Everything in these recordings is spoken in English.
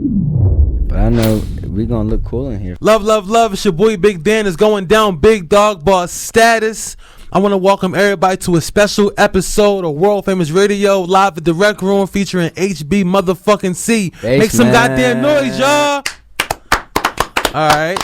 But I know we gonna look cool in here. Love, love, love. It's your boy Bigg Dan. Is going down Big Dog Boss status. I want to welcome everybody to a special episode of World Famous Radio live at the Rec Room featuring HB motherfucking C. Make some goddamn noise, y'all. All right.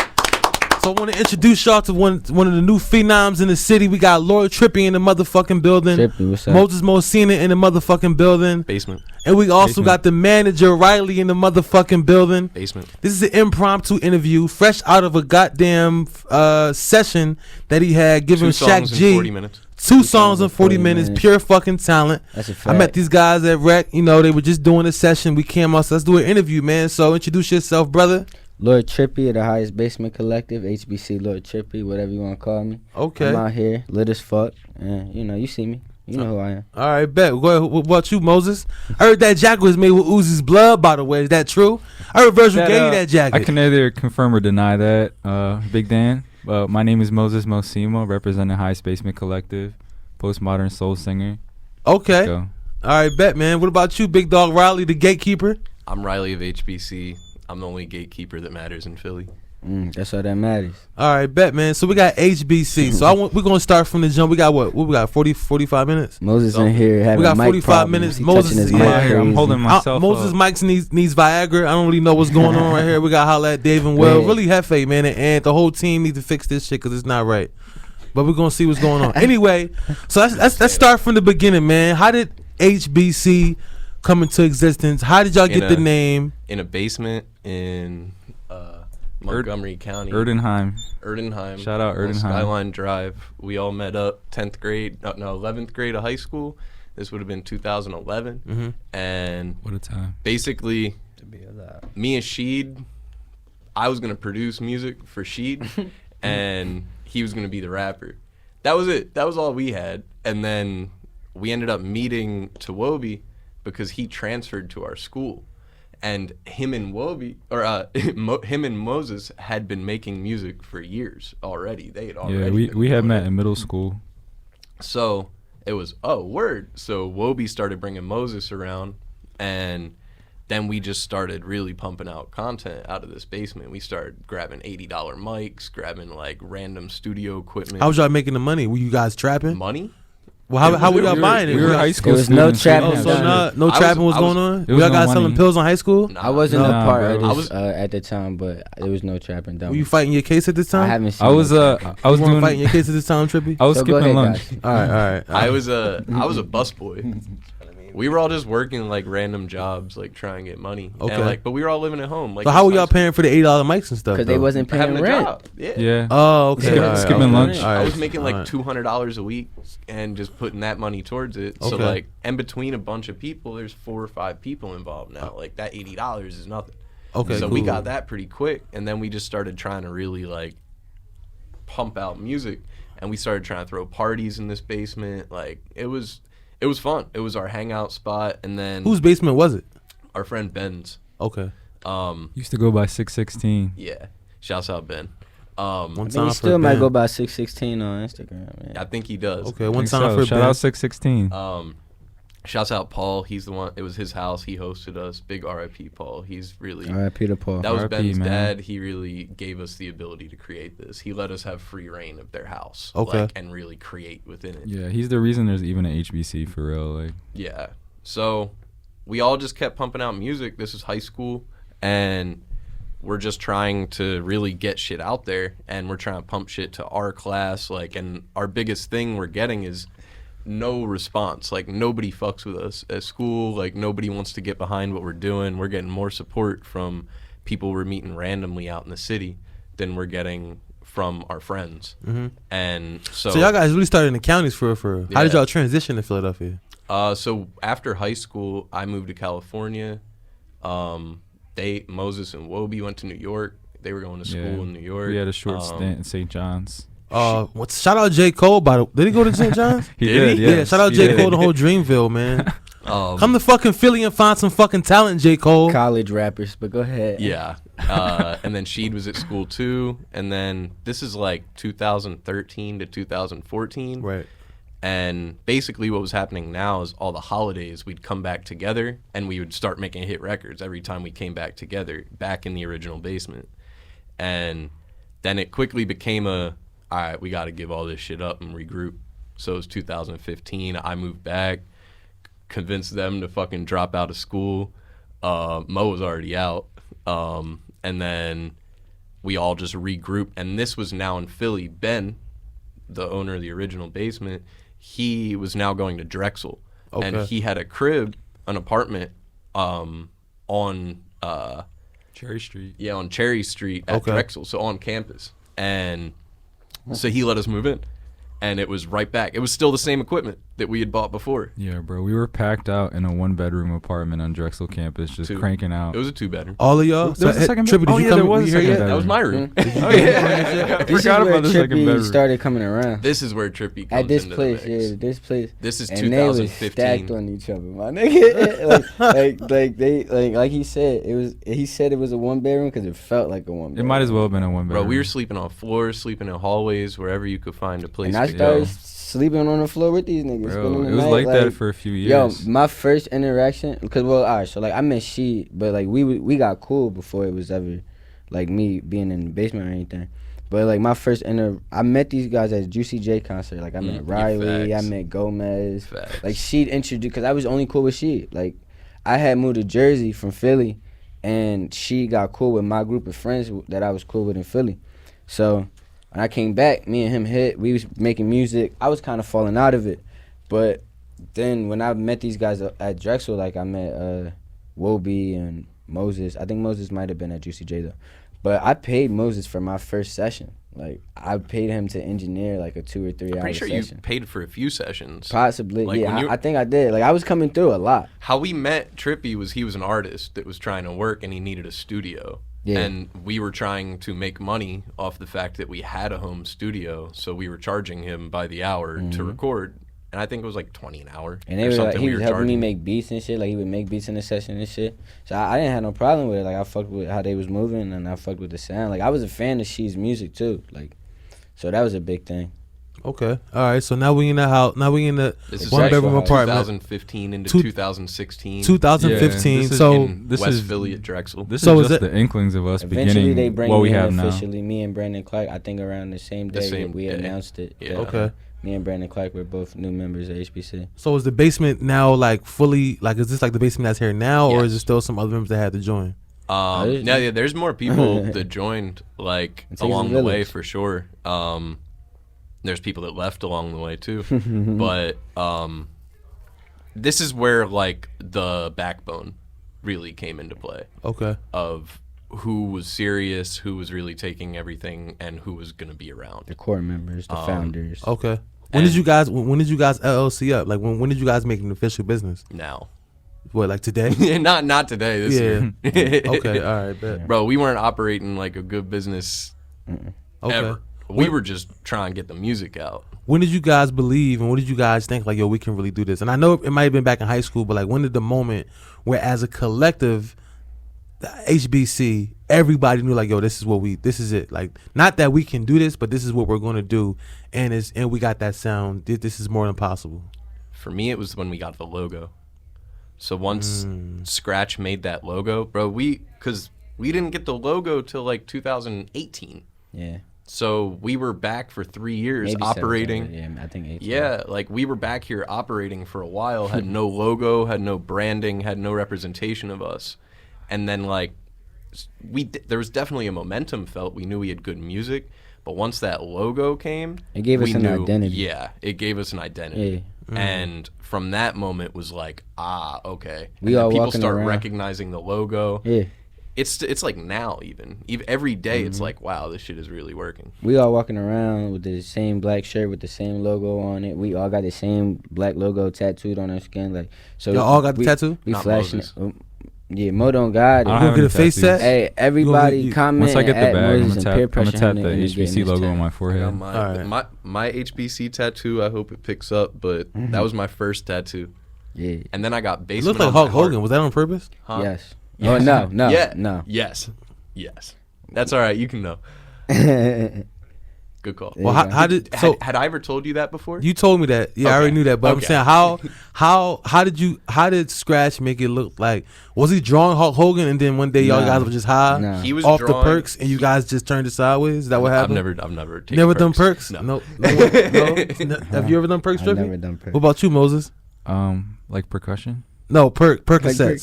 So I want to introduce y'all to one of the new phenoms in the city. We got Lord Trippy in the motherfucking building. Trippy, what's up? Moses Mosima in the motherfucking building. Basement. And we also got the manager Riley in the motherfucking building. Basement. This is an impromptu interview, fresh out of a goddamn session that he had giving Shaq G. 40 minutes. Two songs in 40 minutes, pure fucking talent. That's a fact. I met these guys at Rec. You know, they were just doing a session. We came out, so let's do an interview, man. So introduce yourself, brother. Lord Trippy of the Highest Basement Collective, HBC Lord Trippy, whatever you want to call me. Okay. I'm out here, lit as fuck, and you know, you see me. You know who I am. All right, bet. Go ahead. What about you, Moses? I heard that jacket was made with Uzi's blood, by the way. Is that true? I heard Virgil gave you that jacket. I can neither confirm or deny that, Bigg Dan. My name is Moses Mosima, representing Highest Basement Collective, postmodern soul singer. Okay. All right, bet, man. What about you, Big Dog Riley, the gatekeeper? I'm Riley of HBC. I'm the only gatekeeper that matters in Philly. That's all that matters. All right, bet, man. So we got HBC. So we're going to start from the jump. We got what? What we got? 45 minutes? Moses in here having we got mic 45 problems. minutes. He Moses touching his is mic here. I'm holding myself Moses up. Mike's needs Viagra. I don't really know what's going on right here. We got to holla at Dave and Will. Man. Really Hefe, man. And the whole team needs to fix this shit because it's not right. But we're going to see what's going on. Anyway, so let's start from the beginning, man. How did HBC come into existence? How did y'all get the name? In a basement in Montgomery County. Erdenheim. Shout out Erdenheim. Skyline Drive. We all met up 10th grade, 11th grade of high school. This would have been 2011. Mm-hmm. And What a time. Basically, me and Sheed, I was going to produce music for Sheed, and he was going to be the rapper. That was it. That was all we had. And then we ended up meeting to Wobie because he transferred to our school. And him and him and Moses had been making music for years already. They had already. Yeah, we had met in middle school. So it was, word. So Wobie started bringing Moses around, and then we just started really pumping out content out of this basement. We started grabbing $80 mics, grabbing like random studio equipment. How was y'all making the money? Were you guys trapping? Money? Well, how were y'all buying it? We were high school There was no students. trapping. No trapping was going on? There was Y'all no guys money. selling pills in high school? Nah, I wasn't a part bro. of this at the time, but there was no trapping done. Were you fighting your case at this time? I haven't seen I was no trapping. I was You weren't doing fighting your case at this time, Trippy? I was So go skipping ahead, lunch. guys. All right. I was a busboy. We were all just working like random jobs, like trying to get money. Okay. And, but we were all living at home. Like, So how were y'all paying for the $80 mics and stuff? Because they though? wasn't paying having a rent. job? Yeah. Yeah. Oh, okay. Skipping lunch. All right. I was making like All right. $200 a week and just putting that money towards it. So Okay. like, and between a bunch of people, there's 4 or 5 people involved now. Like that $80 is nothing. Okay, So we cool. got that pretty quick, and then we just started trying to really like pump out music, and we started trying to throw parties in this basement. Like it was fun. It was our hangout spot, and then Whose basement was it? our friend Ben's. Okay. Used to go by 616. Yeah, shouts out Ben. One I mean, time he for still might Ben. go by 616 on Instagram, man. I think he does. Okay, I one think time so. for Shout Ben. out 616. Shouts out Paul. He's the one. It was his house. He hosted us. Big RIP Paul. He's really. All right, Peter Paul. That was RIP, Ben's man. dad. He really gave us the ability to create this. He let us have free reign of their house. Okay. Like, and really create within it. Yeah, he's the reason there's even an HBC for real. Like, Yeah. So we all just kept pumping out music. This is high school, and we're just trying to really get shit out there, and we're trying to pump shit to our class. Like, and our biggest thing we're getting is no response. Like, nobody fucks with us at school. Like, nobody wants to get behind what we're doing. We're getting more support from people we're meeting randomly out in the city than we're getting from our friends. Mm-hmm. And so y'all guys really started in the counties for. How did Yeah. y'all transition to Philadelphia? So after high school, I moved to California. Moses and Wobie went to New York. They were going to school in New York. we had a short stint in St. John's. Shout out J. Cole. Did he go to St. John's? He Did did, he? yes. Yeah, shout out He J. did. Cole, the whole Dreamville, man. Um, Come to fucking Philly and find some fucking talent, J. Cole. College rappers, but go ahead. Yeah. And then Sheed was at school too. And then this is like 2013 to 2014. Right. And basically what was happening now is all the holidays we'd come back together and we would start making hit records every time we came back together, back in the original basement. And then it quickly became all right, we got to give all this shit up and regroup. So it was 2015. I moved back, convinced them to fucking drop out of school. Mo was already out. And then we all just regrouped. And this was now in Philly. Ben, the owner of the original basement, he was now going to Drexel. Okay. And he had a crib, an apartment on Cherry Street. Yeah, on Cherry Street at Drexel, so on campus. And so he let us move in. And it was right back. It was still the same equipment that we had bought before. Yeah, bro. We were packed out in a 1-bedroom apartment on Drexel campus, just cranking out. It was a 2-bedroom. All of y'all? There was a second Trippy, bedroom. did you come? There was a second yet? bedroom. That was my room. This is where Trippy started coming around. This is where Trippy comes at this into place, the mix. yeah, this place. This is and 2015. They was stacked on each other, my nigga. like he said, he said it was a 1-bedroom because it felt like a 1-bedroom. It might as well have been a 1-bedroom. Bro, we were sleeping on floors, sleeping in hallways, wherever you could find a place. And I started sleeping on the floor with these niggas. Bro, it was like that for a few years. Yo, my first interaction, because alright, so like I met she, but like we got cool before it was ever like me being in the basement or anything. But like my first I met these guys at Juicy J concert. Like I met Riley, I met Gomez. Facts. Like she introduced, because I was only cool with she. Like I had moved to Jersey from Philly, and she got cool with my group of friends that I was cool with in Philly. So when I came back, me and him hit. We was making music. I was kind of falling out of it, but then when I met these guys at Drexel, like I met Wobie and Moses. I think Moses might have been at Juicy J though, but I paid Moses for my first session. Like I paid him to engineer like a 2 or 3 hour session. I'm pretty sure you paid for a few sessions. Possibly, like yeah. I think I did. Like I was coming through a lot. How we met Trippy was he was an artist that was trying to work and he needed a studio. Yeah. And we were trying to make money off the fact that we had a home studio, so we were charging him by the hour to record. And I think it was like 20 an hour. And they were like, he was helping me make beats and shit. Like he would make beats in the session and shit. So I didn't have no problem with it. Like I fucked with how they was moving and I fucked with the sound. Like I was a fan of She's music too. Like, so that was a big thing. Okay. All right. So now we in the house. Now we in the this is 1-bedroom apartment. 2015 into 2016. 2015. Yeah, so this West Philly at Drexel. This so is just the inklings of us eventually beginning they bring what we me have in now. officially. Me and Brandon Clark. I think around the same day we announced it. Yeah. Okay. Me and Brandon Clark were both new members of HBC. So is the basement now like fully like? Is this like the basement that's here now, or Yes. is there still some other members that had to join? Yeah, there's more people that joined like along the way for sure. There's people that left along the way too, but this is where like the backbone really came into play. Okay. Of who was serious, who was really taking everything, and who was gonna be around. The core members, the founders. Okay. When did you guys LLC up? Like when did you guys make an official business? Now. What, like today? not today. This year. Okay. All right. Bet. Bro, we weren't operating like a good business ever. We were just trying to get the music out. When did you guys believe and what did you guys think like, yo, we can really do this? And I know it might have been back in high school, but like when did the moment where as a collective, the HBC, everybody knew like, yo, this is it. Like, not that we can do this, but this is what we're going to do. And we got that sound. This is more than possible. For me, it was when we got the logo. So once Scratch made that logo, bro, because we didn't get the logo till like 2018. Yeah. So we were back for 3 years Maybe operating. 7, I think 8. Yeah, like we were back here operating for a while, had no logo, had no branding, had no representation of us. And then like there was definitely a momentum felt. We knew we had good music, but once that logo came, it gave us an identity. Yeah, it gave us an identity. Yeah. And from that moment was like, okay. We all people walking start around. recognizing the logo. Yeah. It's like now even every day it's like, wow, this shit is really working. We all walking around with the same black shirt with the same logo on it. We all got the same black logo tattooed on our skin. Like, so y'all all got the tattoo? We Not flashing Moses. it. Yeah, Mo don't got it. You gonna get a face set? Hey, everybody comment. Once I get the bag, I'm gonna tap the HBC HBC logo on my forehead. My HBC tattoo, I hope it picks up, but that was my first tattoo. Yeah. And then I got It basement. looked like Hulk Hogan. Was that on purpose? Huh? Yes. Yes. Oh, no. Yeah. No. Yes. That's all right. You can know. Good call. Yeah. Well, how did so? Had I ever told you that before? You told me that. Yeah, I Okay. already knew that. But I'm Okay. saying how did Scratch make it look like? Was he drawing Hulk Hogan and then one day y'all Nah. guys were just high Nah. He was off drawing, the perks and you guys just turned it sideways? Is that what happened? I've never taken Never done perks? No. No. Have you ever done perks, I've Trippy? never done perks. What about you, Moses? Like percussion. No, Percocets,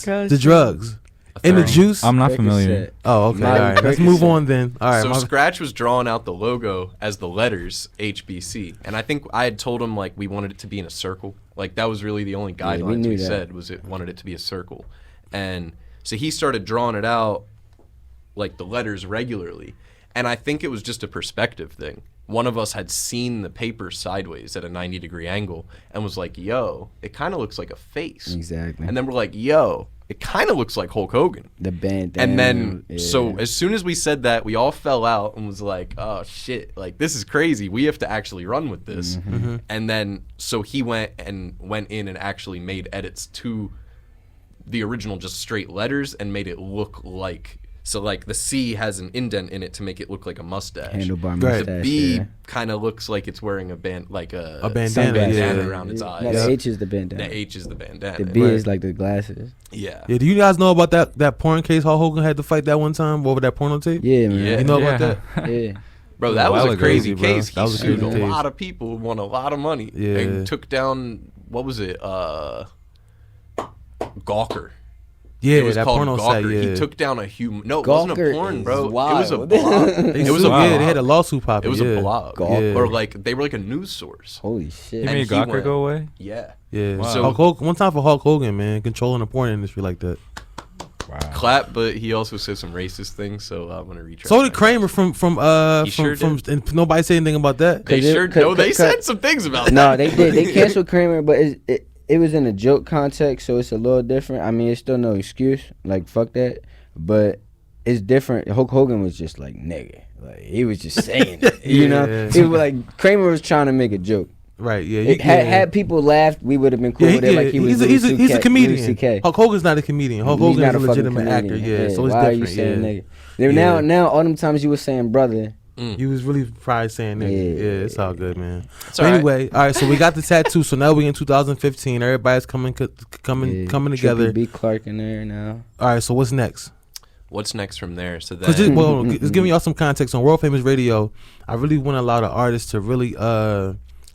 Percocet. the drugs, A and the third. juice. I'm not Percocet. familiar. Oh, okay. All Molly right. Let's Percocet. move on then. All right. So my- Scratch was drawing out the logo as the letters HBC, and I think I had told him like we wanted it to be in a circle. Like that was really the only we guidelines knew we that. said was it wanted it to be a circle, and so he started drawing it out like the letters regularly, and I think it was just a perspective thing. One of us had seen the paper sideways at a 90-degree angle and was like, "Yo, it kind of looks like a face." Exactly. And then we're like, "Yo, it kind of looks like Hulk Hogan." The band. And then, so as soon as we said that, we all fell out and was like, "Oh shit! Like this is crazy. We have to actually run with this." And then, so he went in and actually made edits to the original, just straight letters, and made it look like. So like the C has an indent in it to make it look like a mustache. handlebar Right. mustache. The B yeah. kind of looks like it's wearing a bandana, bandana, yeah. around its eyes. No, the H is the bandana. The H is the bandana. The B Right. is like the glasses. Yeah. Yeah, do you guys know about that porn case Hulk Hogan had to fight that one time over that porno tape? Yeah, man. Yeah. You know about that? Yeah. Bro, A that was while a ago. crazy Crazy, bro. case. He That was a sued crazy a case. lot of people, won a lot of money, Yeah. and took down, what was it, Gawker. Yeah, It was that called porno Gawker. site. Yeah. He took down a human. No, it wasn't a Gawker porn, is bro. It was a wild. blog. They It was a sued- yeah, blog. they had a lawsuit pop. It was yeah. a blog, Yeah. or like they were like a news source. Holy shit. He And made he Gawker went- go away. Yeah, Yeah. Wow. So- Hulk Hogan, one time for Hulk Hogan, man, controlling the porn industry like that. clap. But he also said some racist things, so I'm gonna retract. So did my- Kramer from He sure and nobody said anything about that. They 'Cause it- sure. 'cause- No, they 'cause- said some things about that. No, they did. They canceled Kramer, but it was in a joke context, so it's a little different. I mean, it's still no excuse. Like, fuck that. But it's different. Hulk Hogan was just like, nigga. Like, he was just saying it. You know? Yeah. It was like, Kramer was trying to make a joke. Right? Yeah. It, had people laughed, we would have been cool Yeah, with it. Like, he was he's a Louis CK. comedian. Louis CK. Hulk Hogan's not a comedian. Hulk He's Hogan not is a fucking legitimate actor. comedian. Yeah, so it's why are you different. saying Yeah. nigga? Yeah. Now, all them times you were saying brother. He was really probably saying that. Yeah. Yeah, it's all good, man. It's But all right. anyway, all right. So we got the tattoo. So now we in 2015. Everybody's coming together. Trippy B. Clark in there now. All right. So what's next? What's next from there? So Because then, just giving y'all some context on World Famous Radio. I really want to allow the artists to really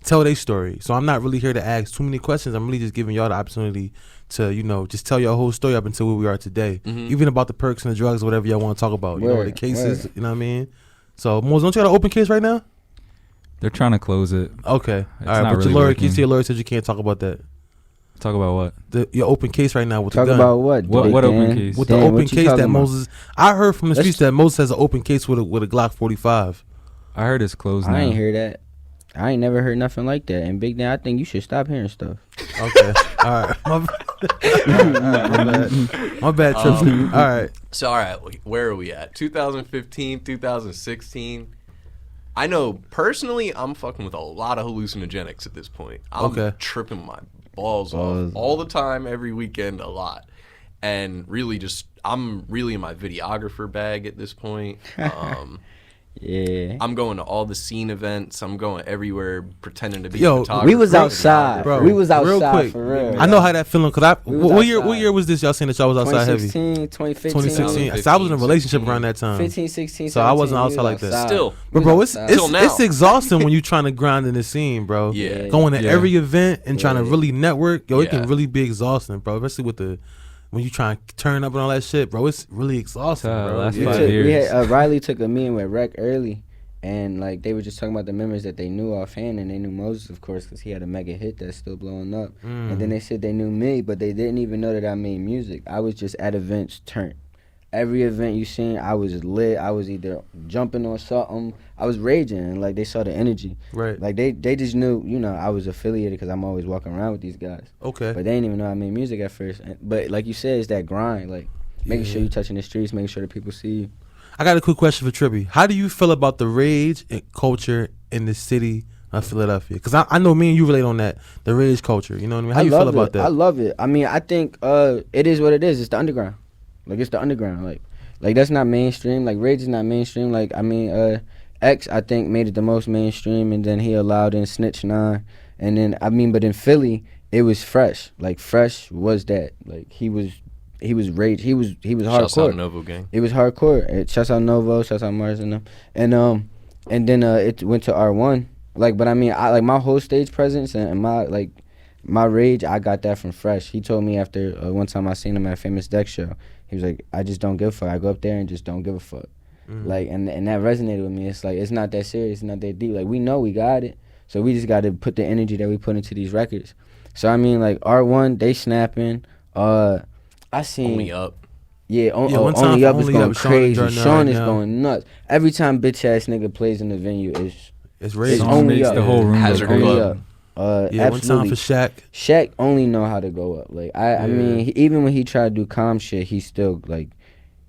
tell their story. So I'm not really here to ask too many questions. I'm really just giving y'all the opportunity to just tell your whole story up until where we are today. Even about the perks and the drugs, whatever y'all want to talk about. You know, Word, the cases. word. You know what I mean? So Mose, don't you got an open case right now? They're trying to close it. Okay. It's All right. not But really your lawyer, working. you see your lawyer said you can't talk about that. Talk about what? Your open case right now with Talk the gun. about what? What- Big what open Dan? case? With Dan, the open what you case talking that about? Moses, I heard from the Let's- streets that Moses has an open case with a Glock 45. I heard it's closed now. I ain't hear that. I ain't never heard nothing like that. And Big Dan, I think you should stop hearing stuff. Okay. All right. My bad, Trips. All right. So all right, where are we at? 2015, 2016. I know personally, I'm fucking with a lot of hallucinogenics at this point. I'm Okay. tripping my balls Balls. off all the time, every weekend, a lot, and really I'm really in my videographer bag at this point. Yeah. I'm going to all the scene events. I'm going everywhere, pretending to be Yo, a photographer. We was outside. Bro, we was real outside quick. for real. I know how that feeling. We was What outside. year was this? Y'all saying that y'all was outside heavy? 2016, 2015. 2016. So I was in a relationship around that time. 15, 16, So I wasn't 17, outside we like was that. Still. But bro, it's outside. Till now. it's exhausting when you trying to grind in the scene, bro. Yeah. Going to Yeah. every event and trying to Yeah. really network, yo, it can Yeah. really be exhausting, bro. Especially with when you trying to turn up and all that shit, bro. It's really exhausting, bro. Last We 5 took- years. we had, Riley took a meeting with Rec early, and like they were just talking about the members that they knew offhand, and they knew Moses, of course, because he had a mega hit that's still blowing up. And then they said they knew me, but they didn't even know that I made music. I was just at events turned. Every event you seen, I was lit. I was either jumping on something. I was raging, and like they saw the energy. Right. Like they just knew, I was affiliated because I'm always walking around with these guys. Okay. But they didn't even know I made music at first. But like you said, it's that grind, like making sure you touching the streets, making sure that people see you. I got a quick question for Trippy. How do you feel about the rage and culture in the city of Philadelphia? Because I know me and you relate on that, the rage culture. You know what I mean? How you feel love about it. that? I love it. I mean, I think it is what it is. It's the underground. Like, it's the underground. Like that's not mainstream. Like, rage is not mainstream. Like, I mean, X, I think, made it the most mainstream, and then he allowed in Snitch 9. And then, but in Philly, it was Fresh. Like, Fresh was that. Like, he was rage. He was hardcore. Shouts out Novo gang. It was hardcore. Shouts out Novo, shouts out Mars and them. And then it went to R1. Like, but I mean, I like my whole stage presence and my rage, I got that from Fresh. He told me after one time I seen him at a Famous Deck show, he was like, I just don't give a fuck. I go up there and just don't give a fuck. Like, and that resonated with me. It's like, it's not that serious, it's not that deep. Like, we know we got it, so we just got to put the energy that we put into these records. So I mean, like, R1, they snapping. I seen Only Up. Yeah, one time Only for Up is Only going Up, crazy. Sean right is now. going nuts. Every time bitch ass nigga plays in the venue, It's rage. It's Only makes Up. the whole room Hazard go Only crazy. Up. Yeah, one time Absolutely. for Shaq. Shaq only know how to go up. Like I mean, even when he tried to do calm shit, he still like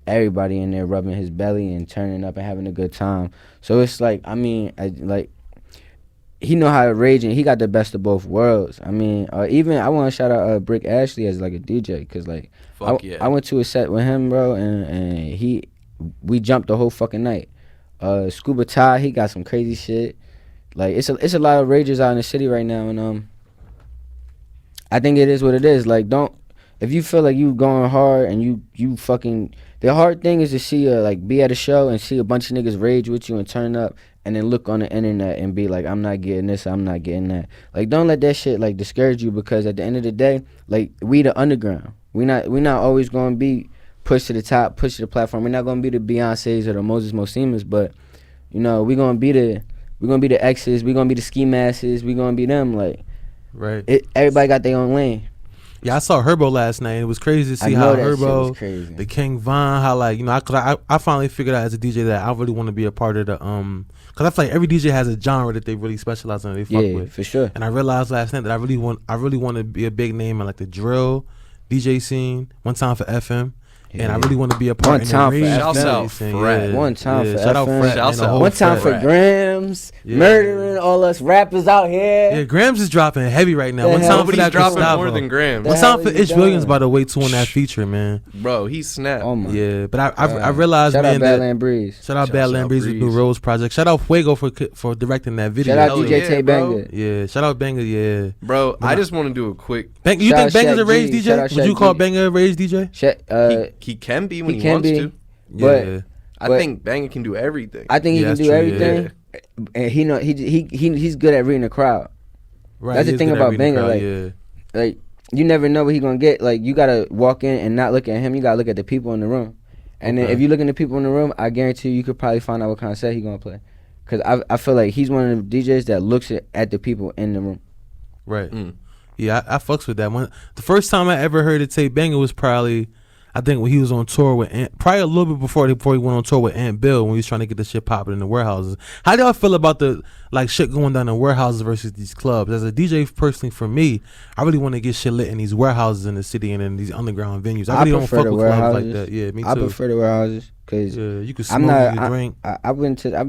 everybody in there rubbing his belly and turning up and having a good time. So it's like, I mean, he know how to rage, and he got the best of both worlds. I mean, even I want to shout out Brick Ashley as like a DJ, cause like I went to a set with him, bro, and we jumped the whole fucking night. Scuba Ty, he got some crazy shit. Like it's a lot of ragers out in the city right now, and I think it is what it is. Like, if you feel like you going hard and you fucking, the hard thing is to see be at a show and see a bunch of niggas rage with you and turn up, and then look on the internet and be like, I'm not getting this, I'm not getting that. Like, don't let that shit like discourage you, because at the end of the day, like, we the underground. We not always gonna be pushed to the top, pushed to the platform. We're not gonna be the Beyoncés or the Mosimas, but you know, we gonna be the X's, we gonna be the Ski Masses, we gonna be them. Like, Right. Everybody got their own lane. Yeah, I saw Herbo last night. It was crazy to see I know how that shit Herbo, was crazy. the King Von, how like, you know, I finally figured out as a DJ that I really want to be a part of the because I feel like every DJ has a genre that they really specialize in, they fuck Yeah, with. for sure. And I realized last night that I really want to be a big name in like the drill DJ scene. One time for FM. And I really want to be a part in the time for rave Shouts DJ out scene. Fred. One time for shout out FM. Fred. Shouts and the out. whole One time Fred. for Grams, Yeah. murdering all us rappers out here. Yeah, Grams is dropping heavy right now. The One hell time for Nobody's that dropping Gustavo. more than Graham. The One hell time for you Itch Williams, done? by the way, too, on that feature, man. Bro, he snapped. Oh my. Yeah, but I realized, Shout man, out that Badland Breeze. shout out Shouts Badland out Breeze with New Breeze. Rose Project. Shout out Fuego for directing that video. Shout out Hell DJ yeah, Tay bro. Banger. Yeah, shout out Banger. Yeah, Bro, I just want to do a quick. Bang, you Shout think out Banger's a Shaq rage G. Shout DJ? out Would you Shaq call G. Banger a rage DJ? He can be when he he can wants be. to. But Yeah. I But- think Banger can do everything. I think he Yeah, can that's do true, everything, and he's good at reading the crowd. Right, That's he the is thing good at about reading the Banger, crowd, like- Like, you never know what he gonna get. Like, you gotta walk in and not look at him. You gotta look at the people in the room. And then Okay. if you look at the people in the room, I guarantee you could probably find out what kind of set he gonna play. Cause I feel like he's one of the DJs that looks at the people in the room. right. Mm. Yeah, I fucks with that one. The first time I ever heard it say Banger was probably, I think, when he was on tour with probably a little bit before he went on tour with Aunt Bill, when he was trying to get the shit popping in the warehouses. How do y'all feel about the like shit going down in warehouses versus these clubs? As a DJ personally, for me, I really want to get shit lit in these warehouses in the city and in these underground venues. I really don't prefer fuck the with clubs like warehouses. that. Yeah, me too. I prefer the warehouses because Yeah, you can I'm smoke, not. you can drink. I've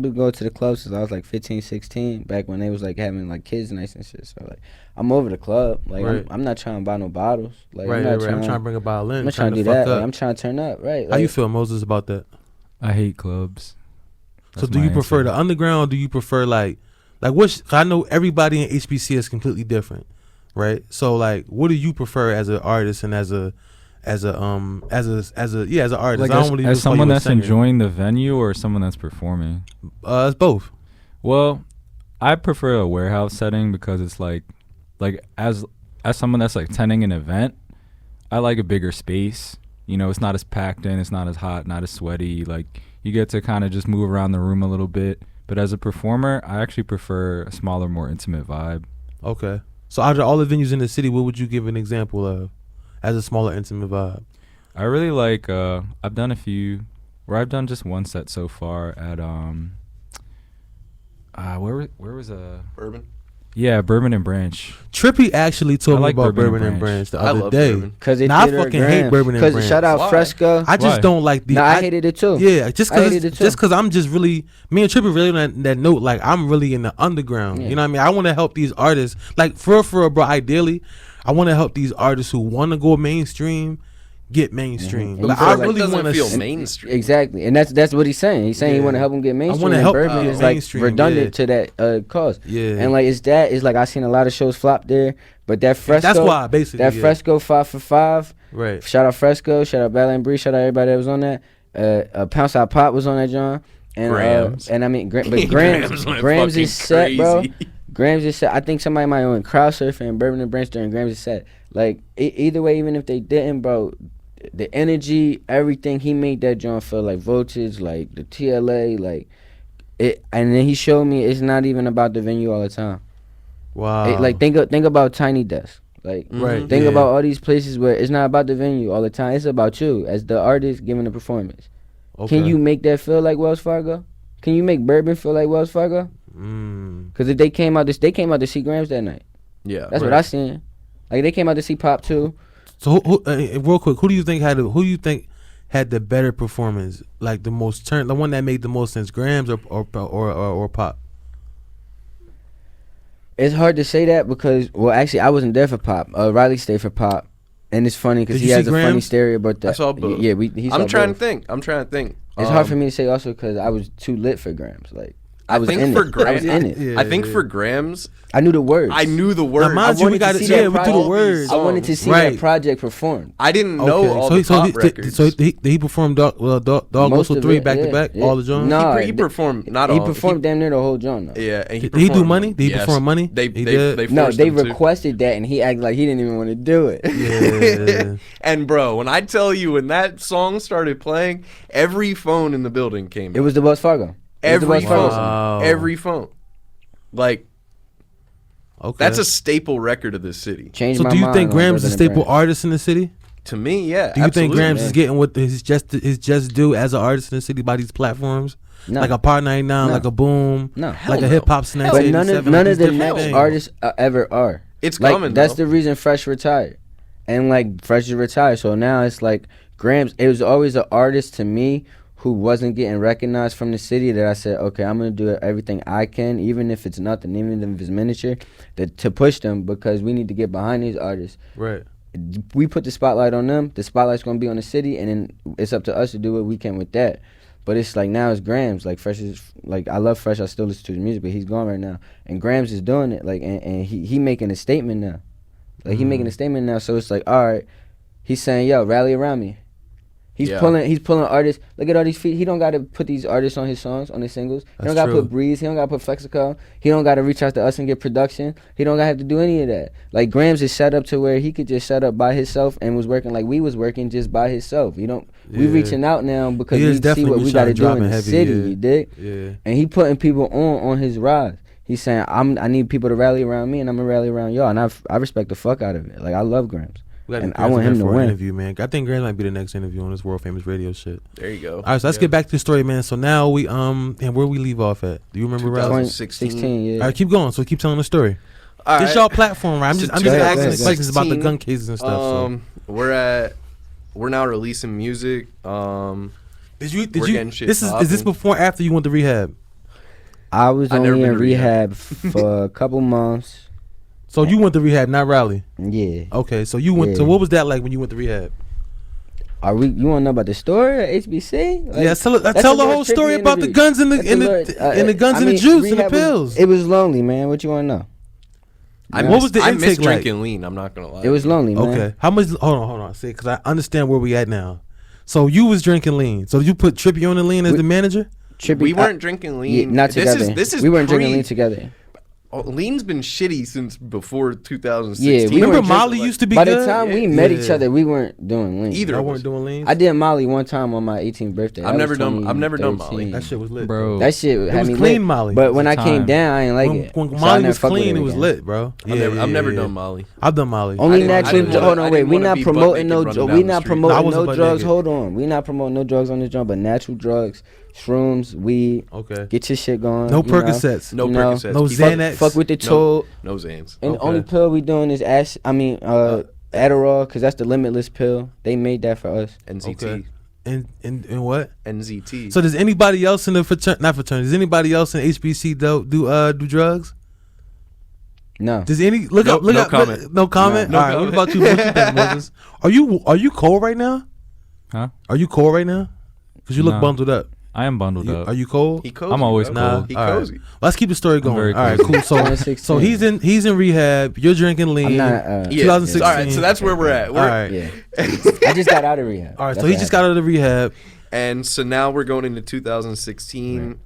been going to the clubs since I was like 15, 16, back when they was like having like kids nights and shit. So like, I'm over the club. Like, Right. I'm not trying to buy no bottles. Like, Right, I'm not right. I'm trying to bring a violin. I'm not trying to do fuck that. Like, up. I'm trying to turn up. Right. How Like, you feel, Moses, about that? I hate clubs. So That's do my you prefer answer. the underground? Or do you prefer like which? I know everybody in HBC is completely different, right? So like, what do you prefer as an artist and as an artist? Like I don't really as just call someone you a that's singer. enjoying the venue or someone that's performing? It's both. Well, I prefer a warehouse setting because it's like as someone that's like tending an event, I like a bigger space. You know, it's not as packed in, it's not as hot, not as sweaty. Like, you get to kind of just move around the room a little bit. But as a performer, I actually prefer a smaller, more intimate vibe. Okay. So out of all the venues in the city, what would you give an example of as a smaller, intimate vibe? I really like I've done a few where I've done just one set so far at where was Bourbon. yeah, Bourbon and Branch. Trippy actually told I me like about Bourbon Bourbon and and Branch the I other love day. Bourbon. Cause it Nah, I did her fucking hate gram. Bourbon and Cause Branch. shout out Why? Fresco. I just Why? don't like the. Nah, I hated it too. Yeah, just I hated it too. because I'm just really, me and Trippy really on that note, like, I'm really in the underground. Yeah. You know what I mean? I want to help these artists, like, for real, bro. Ideally, I want to help these artists who want to go mainstream get mainstream. Mhm. And But you I feel like- really doesn't want feel to. mainstream. Exactly, and that's what he's saying. He's saying he Yeah. want to help him get mainstream. wanna and help Bourbon him get is like mainstream, redundant yeah. to that cause. Yeah. And like it's like I seen a lot of shows flop there, but that Fresco. That's why basically. That yeah. Fresco 5 for 5. Right. Shout out Fresco. Shout out Bella and Bree. Shout out everybody that was on that. Pounce Out Pop was on that John. And Grams. and I mean, but Grams went Grams fucking is set, bro. crazy. Grams is set. I think somebody might own crowd surfing and Bourbon and Branch during Grams is set. Like either way, even if they didn't, bro, the energy, everything, he made that John feel like voltage, like the TLA, like it. And then he showed me it's not even about the venue all the time. Wow. Like think about Tiny Desk. Like Right. think yeah. about all these places where it's not about the venue all the time. It's about you as the artist giving the performance. Okay. Can you make that feel like Wells Fargo? Can you make Bourbon feel like Wells Fargo? Because if they came out to see Grams that night. Yeah. That's what I seen. Like they came out to see Pop too. So real quick, who do you think had the better performance? Like the one that made the most sense, Grams or Pop? It's hard to say that because, well, actually, I wasn't there for Pop. Riley stayed for Pop, and it's funny because Did he you has see a funny Grams? story about that. I saw both. Yeah, he saw I'm trying both. to think. It's hard for me to say also because I was too lit for Grams. Like I was think in for it. I was Grams- in it. Yeah, I think yeah. for Grams, I knew the words. I knew the words. Now, mind you, we wanted to got see it. that Yeah, we do the project. words. I wanted to see Right. that project performed. I didn't know all the pop records. So he performed Dog Most Hustle of 3 it, back to yeah, back, yeah. all the Jones. No. he performed not He all. performed damn near the whole joint. Though. Yeah, and he Did he do performed- Money? Did he yes. perform Money? They He did? they No, forced they him to. requested that, and he acted like he didn't even want to do it. Yeah. And bro, when I tell you, when that song started playing, every phone in the building came. It was the Wells Fargo. It was the every Wells Fargo phone. song. Wow. Every phone. Like Okay. that's a staple record of this city. Changed So my do you mind think on Grams is a Bourbon and staple Branch. artist in the city? To me, yeah. Do you think absolutely. Grams is getting what his just due as an artist in the city by these platforms? No. Like a Part 99, No. like a Boom, No. like no. a Hip Hop Snatch. But none of the different next things. artists ever are. It's Like coming. that's though. the reason Fresh retired, and like Fresh is retired. So now it's like Grams. It was always an artist to me who wasn't getting recognized from the city that I said, okay, I'm gonna do everything I can, even if it's nothing, even if it's miniature, to push them because we need to get behind these artists. Right. We put the spotlight on them. The spotlight's gonna be on the city, and then it's up to us to do what we can with that. But it's like now it's Grams. Like Fresh is like I love Fresh. I still listen to his music, but he's gone right now. And Grams is doing it. Like and he making a statement now. Like he making a statement now. So it's like all right, he's saying yo rally around me. He's Yeah. pulling artists. Look at all these feet. He don't got to put these artists on his songs, on his singles. He That's don't got to true. put Breeze. He don't got to put Flexico. He don't got to reach out to us and get production. He don't got to have to do any of that. Like Grams is set up to where he could just set up by himself and was working like we was working just by himself. You don't. We Yeah. reaching out now because He we is see definitely what we trying got to to do drop in it the heavy, city. yeah. You dig? Yeah. And he putting people on his rise. He's saying I need people to rally around me and I'm gonna rally around y'all. And I respect the fuck out of it. Like I love Grams. We gotta And get I want Grams him to for an win. Interview, man. I think Grams might be the next interview on this world famous radio shit. There you go. All right, so let's get back to the story, man. So now we and where we leave off at? Do you remember, Riley? 2016, yeah. All right, keep going. So keep telling the story. All This right. y'all platform, right? I'm just asking the questions about the 2016, gun cases and stuff. We're now releasing music. Did you? we're getting shit Is this popping. before or after you went to rehab? I was I never only been in to rehab. rehab for a couple months. So you went to rehab, not Raleigh. Yeah. Okay, so you went. Yeah. So what was that like when you went to rehab? Are we? You want to know about the story at HBC? Like, Yeah, tell that's the a Lord whole Trippy story about the interview. guns and the That's and a the, Lord- and the guns I and the mean, juice and the rehab was- pills. It was lonely, man. What you want to know? What was the I miss intake like? drinking lean. I'm not gonna lie. It was lonely, man. Okay, how much? Hold on. See, because I understand where we at now. So you was drinking lean. So you put Trippy on the lean as the manager? Trippy, We weren't drinking lean. Yeah, not This together. This is we weren't drinking pre- lean together. Oh, lean's been shitty since before 2016. Yeah, we Remember weren't Molly drinking, used to be By good? the time we Yeah. met Yeah. each other, we weren't doing lean. Either I of weren't us. doing lean. I did Molly one time on my 18th birthday. I've That never was done Molly. 2013. That shit was lit, Bro. That shit had was me clean lit. Molly. But when I It's a came time. down, I ain't like it. When So I Molly never was fuck with clean, it was again. lit, bro. I've never yeah. done Molly. I've done Molly. Only didn't- I natural. didn't wanna- Hold I on, wait. didn't We wanna not be butt promoting naked no. running We down the not street. No, I promoting wasn't no butt drugs. naked. Hold on. We not promoting no drugs on this joint, but natural drugs, shrooms, weed. Okay. Get your shit going. No you know. Percocets. No You know, Percocets. no Keep- Xanax. Fuck with the No. toll. No Xans. And the Okay. only pill we doing is Adderall, because that's the limitless pill. They made that for us. NZT. Okay. And what? NZT. So does anybody else in the not fraternity? Does anybody else in HBC do drugs? No. Does any look Nope, up? Look no up. comment. No comment. No All right. comment. What about you? What you think, Moses? Are you cold right now? Huh? Are you cold right now? Because you look No. bundled up. I am bundled up. Are you cold? He cozy, I'm always bro. cold. He All right. cozy. Let's keep the story going. very All right, cozy. cool. So 2016. he's in rehab. You're drinking lean. I'm not. Yeah. 2016. All right, so that's where we're at. All right. Yeah. I just got out of rehab. All right. That's So he what just got out of the rehab. And so now we're going into 2016.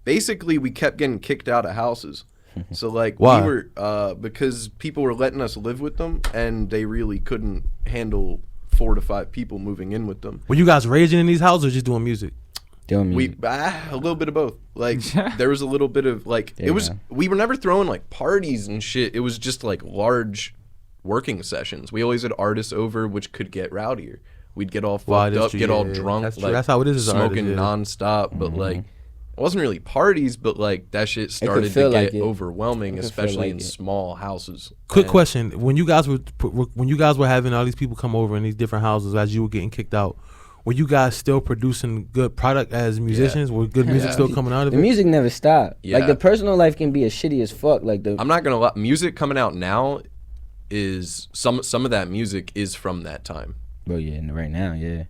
Basically, we kept getting kicked out of houses. So like Why? we were because people were letting us live with them, and they really couldn't handle 4 to 5 people moving in with them. Were you guys raging in these houses or just doing music? Doing We music. a little bit of both. Like there was a little bit of like it was. Yeah. We were never throwing like parties and shit. It was just like large working sessions. We always had artists over, which could get rowdier. We'd get all Wow, fucked that's up, true, get all yeah. drunk. That's true. Like, That's how it is as an artist, smoking yeah. nonstop. But like, it wasn't really parties, but like that shit started to feel get like it. overwhelming, It could feel especially like in it. small houses. Quick And question: when you guys were having all these people come over in these different houses as you were getting kicked out, were you guys still producing good product as musicians? Were good music Yeah. still coming out of The it? music never stopped. Yeah. Like the personal life can be as shitty as fuck. Like the I'm not gonna lie. Music coming out now is some of that music is from that time. bro, yeah, right now, yeah.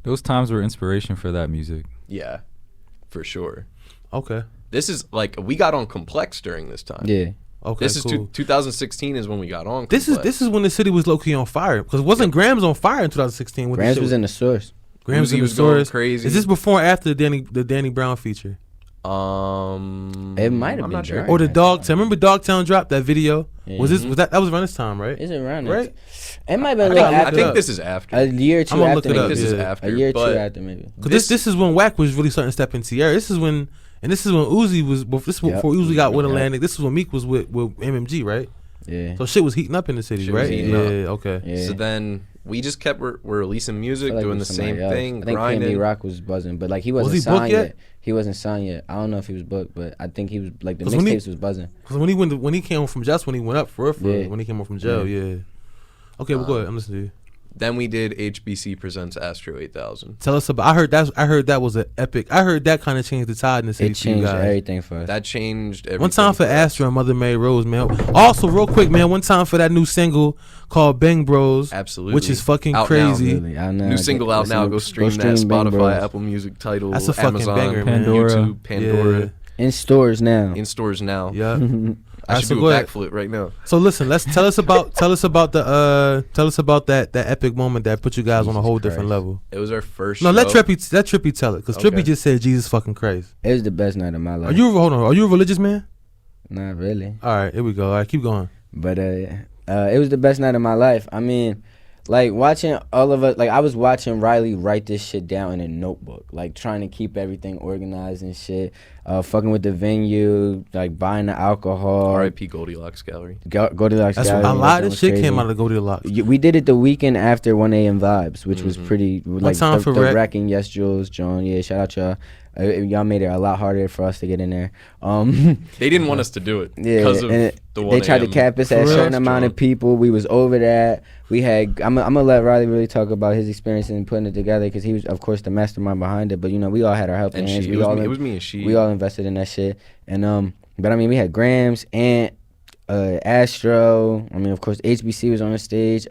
Those times were inspiration for that music. Yeah, for sure. Okay. This is like we got on Complex during this time. Yeah. Okay. This is cool. 2016 is when we got on. This is when the city was low key on fire because wasn't Grams on fire in 2016? When Grams was in the source. Grams Uzi in the was going source. crazy. Is this before or after the Danny Brown feature It might have I'm been not sure. during. or the Dogtown? Remember Dogtown dropped that video? Yeah. Was that was around this time, right? Is it around Right. it? It might have been a I little gotta I look after. it think up. this is after. A year or two I'm gonna after. look it I think up, this is yeah. after. A year or two but after, maybe. Cause this is when Wack was really starting to step into Sierra. This is when Uzi was. This is Yep. before Uzi got with Yep. Atlantic. This is when Meek was with MMG, right? Yeah. So shit was heating up in the city, Shit was right? heating Yeah. up. Okay. Yeah. So then we just kept we're releasing I music, feel like it doing the was same somebody else. thing, I think grinding. PNB Rock was buzzing, but like he Was wasn't he booked signed yet? yet. He wasn't signed yet. I don't know if he was booked, but I think he was like the 'Cause when he- mixtapes was buzzing. Because when he came home from just when he went up for Yeah. when he came home from jail, yeah. Okay, well go ahead. I'm listening to you. Then we did HBC presents Astro 8000. Tell us about. I heard that was an epic. I heard that kind of changed the tide in the city It for you changed guys. everything for us. That changed everything. One time for us. Astro and Mother Made Rose, man. Also, real quick, man. One time for that new single called Bang Bros, Absolutely. which is fucking Out crazy. Really, I know. New single out Listen now. to- Go stream that. Bang Spotify, Bros. Apple Music, Tidal, That's a fucking Amazon, banger, man. Pandora. YouTube, Pandora. Yeah. In stores now. In stores now. Yeah. I Alright, should so do go a ahead. backflip right now. So listen, tell us about that epic moment that put you guys on a whole different Christ. level. It was our first No, show. let Trippy tell it, because Okay. Trippy just said Jesus fucking Christ. It was the best night of my life. Are you a religious man? Not really. All right, here we go. All right, keep going. But it was the best night of my life. I mean, like watching all of us, like I was watching Riley write this shit down in a notebook, like trying to keep everything organized and shit. Fucking with the venue, like buying the alcohol. R.I.P. Goldilocks Gallery. Go to the That's gallery. a lot that of was shit crazy. came out of Goldilocks. We did it the weekend after 1 a.m. Vibes, which was pretty like time for the Rec? Rec and Yes Jules, John. Yeah, shout out y'all. Y'all made it a lot harder for us to get in there. They didn't want us to do it Yeah, because of and the 1 they tried to a.m. cap us For at a real? certain amount of people. We was over that. We had. I'm gonna let Riley really talk about his experience in putting it together because he was, of course, the mastermind behind it. But you know, we all had our helping And hands. she, We it was, all me, it was me and she. we all invested in that shit. And but I mean, we had Grams, Ant, Astro. I mean, of course, HBC was on the stage.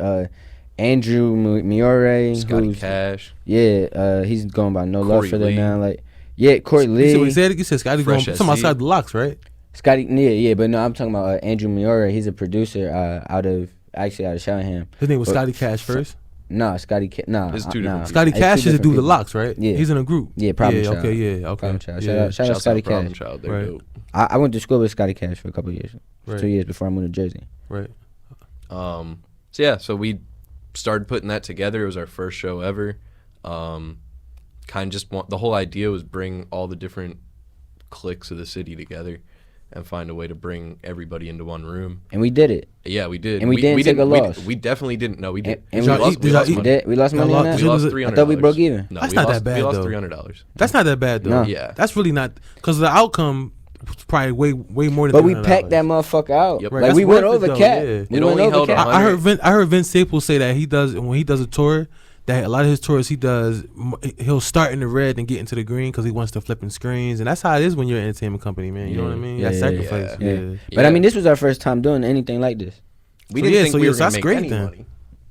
Andrew Miore, Scotty who's Cash. he's going by No Love Corey for them Lee. now. Like, yeah, Court Lee. You said Scotty going. Fresh Talking about SC. Scotty Deluxe, right? Scotty, yeah, but no, I'm talking about Andrew Miore. He's a producer out of Shellham. His name was But- Scotty Cash first. Nah, nah. It's two different people. Scotty It's Cash two is a different dude with people. locks, right? Yeah. He's in a group. Yeah, Problem Child. Okay, yeah, okay. Problem Child. Yeah. Shout out Shouts Scotty to Problem Cash. Child. They're Right. dope. I went to school with Scotty Cash for a couple of years, Right. 2 years before I moved to Jersey. Right. So yeah, so we started putting that together. It was our first show ever. Kind of just the whole idea was bring all the different cliques of the city together and find a way to bring everybody into one room. And we did it. Yeah, we did. And we didn't take a loss. We definitey didn't. No, we did. And Did we y'all lost, eat- did y'all eat- we lost money Y'all on lost- that. We lost was- $300. I thought we broke even. No, That's we not lost, that bad, We lost though. $300. That's not that bad though. No. Yeah. That's really not because the outcome was probably way more than. But we $300. packed that motherfucker out. Yep. Right, Like that's we went worth it, over though, cap. yeah. We It went only over held cap. 100. I heard Vince Staples say that when he does a tour that a lot of his tours he'll start in the red and get into the green because he wants to flipping screens, and that's how it is when you're an entertainment company, man. You know what I mean? Yeah, That sacrifice. Yeah. But I mean, this was our first time doing anything like this. We didn't think we were gonna that's make great any then. money.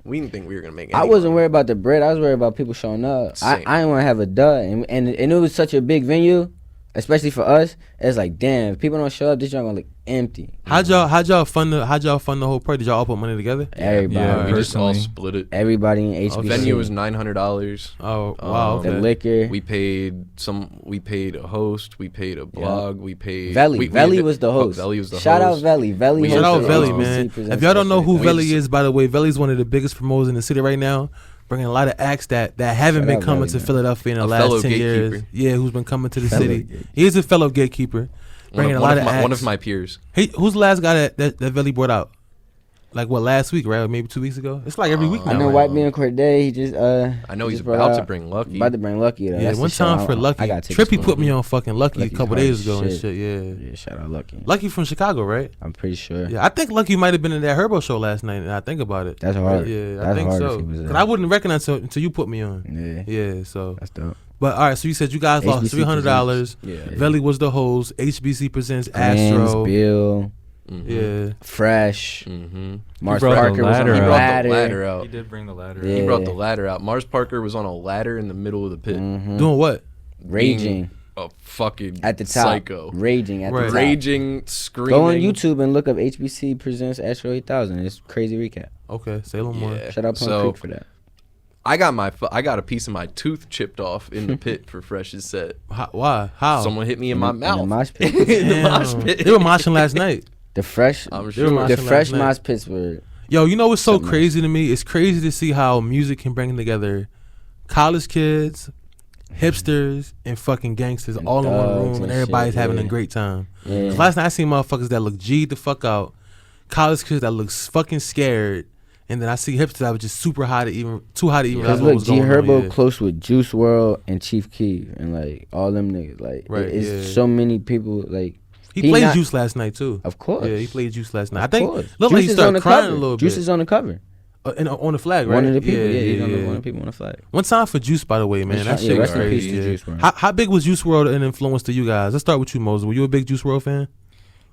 We didn't think we were gonna make. I wasn't worried about the bread. I was worried about people showing up. I didn't want to have a dud, and it was such a big venue, especially for us. It's like, damn, if people don't show up, this joint gonna look empty. How'd y'all fund the whole party? Did y'all all put money together? Everybody, Yeah, We just all personally. split it. everybody in HBC. Venue was $900. Oh wow, Um, the okay. liquor. We paid a host. We paid a blog. We paid Veli. Veli was the host. Veli was the Shout host. out Veli. Veli. We Shout out hosted Veli, HBC man. Presents If y'all don't know who Festival. Veli is, by the way, Veli's one of the biggest promoters in the city right now, bringing a lot of acts that haven't Shout been out coming Veli, to man. Philadelphia in the A last fellow 10 years. gatekeeper. Yeah, who's been coming to the Fellow city. gatekeeper. He is a fellow gatekeeper, bringing a lot of acts. One of my peers. Hey, who's the last guy that Veli brought out? Like what, last week, right? Or maybe 2 weeks ago? It's like every week I now. know right? White being Corday. He just I know he he's just brought about to out- bring Lucky. About to bring Lucky. Though. Yeah, That's the one show. time for Lucky. I got tickets Trippy for put him. me on fucking Lucky a Lucky's couple hard days as ago and shit. shit. Yeah. Yeah, shout out Lucky. Lucky from Chicago, right? I'm pretty sure. Yeah, I think Lucky might have been in that Herbo show last night. And I think about it. That's hard. Yeah, I That's think hard so. if he was 'Cause there. I wouldn't recognize until you put me on. Yeah, Yeah, so. that's dope. But all right, so you said you guys lost HBC $300. Yeah. Veli was the host. HBC presents Grams, Astro. Bill, Yeah. Fresh, Mm-hmm. Mars brought the Parker was on ladder the out. He brought ladder. the ladder out. He did bring the ladder. Yeah. He brought the ladder out. Mars Parker was on a ladder in the middle of the pit. Mhm. Doing what? Raging A fucking at the top. psycho. Raging at Right. the top. Raging, screaming. Go on YouTube and look up HBC presents Astro 8000. It's crazy recap. Okay, say a little more. Yeah. Shout out Plum So, Creek for that. I got a piece of my tooth chipped off in the pit for Fresh's set. Why? How? Someone hit me in my In mouth. the mosh pit. In the Damn. mosh pit. They were moshing last night. The fresh, I'm They were sure. moshing the last fresh night. mosh pits were. Yo, you know what's so Something else. crazy to me? It's crazy to see how music can bring together college kids, hipsters, and fucking gangsters And all in one thugs room, and and everybody's shit, having a yeah. great time. Yeah. 'Cause last night I seen motherfuckers that look G'd the fuck out, college kids that look fucking scared, and then I see hipsters that were just too high to even Because realize what look, was G going on. Herbo Yeah. close with Juice WRLD and Chief Keef and like all them niggas. Like Right, it's yeah. so many people. Like He he played not- Juice last night too. of course. Yeah, he played Juice last night. I Of think course. looked like he Juice is started on the crying cover. a little Juice bit. is on the cover. On the flag, right? One of the people. Yeah, He's yeah, on the, yeah. one of the people on the flag. One time for Juice, by the way, man. That Yeah, shit rest in crazy. peace to Yeah. Juice WRLD. How big was Juice WRLD an influence to you guys? Let's start with you, Moses. Were you a big Juice WRLD fan?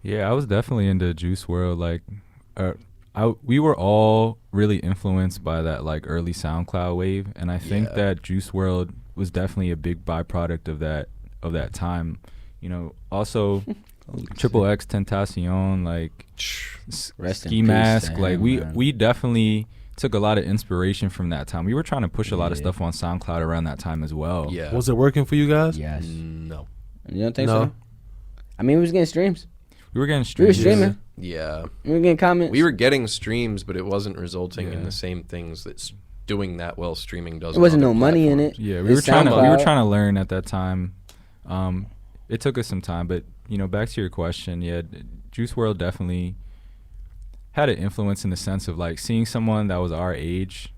Yeah, I was definitely into Juice WRLD. Like, we were all really influenced by that like early SoundCloud wave, and I think Yeah. that Juice WRLD was definitely a big byproduct of that time. You know, also Triple X Tentacion, like Rest in Ski peace Mask, to like him, we man. we definitely took a lot of inspiration from that time. We were trying to push a lot of Yeah. stuff on SoundCloud around that time as well. Yeah. Was it working for you guys? Yes. No. You don't think No. so? I mean, we was getting streams. We were getting We were streams. streaming. Yeah. We were getting comments. We were getting streams, but it wasn't resulting in Yeah. the same things that's doing that well streaming does. There wasn't on no other money in platforms. it. Yeah, we were It's trying SoundCloud. to learn at that time. It took us some time, but you know, back to your question, yeah, Juice WRLD definitely had an influence in the sense of like seeing someone that was our age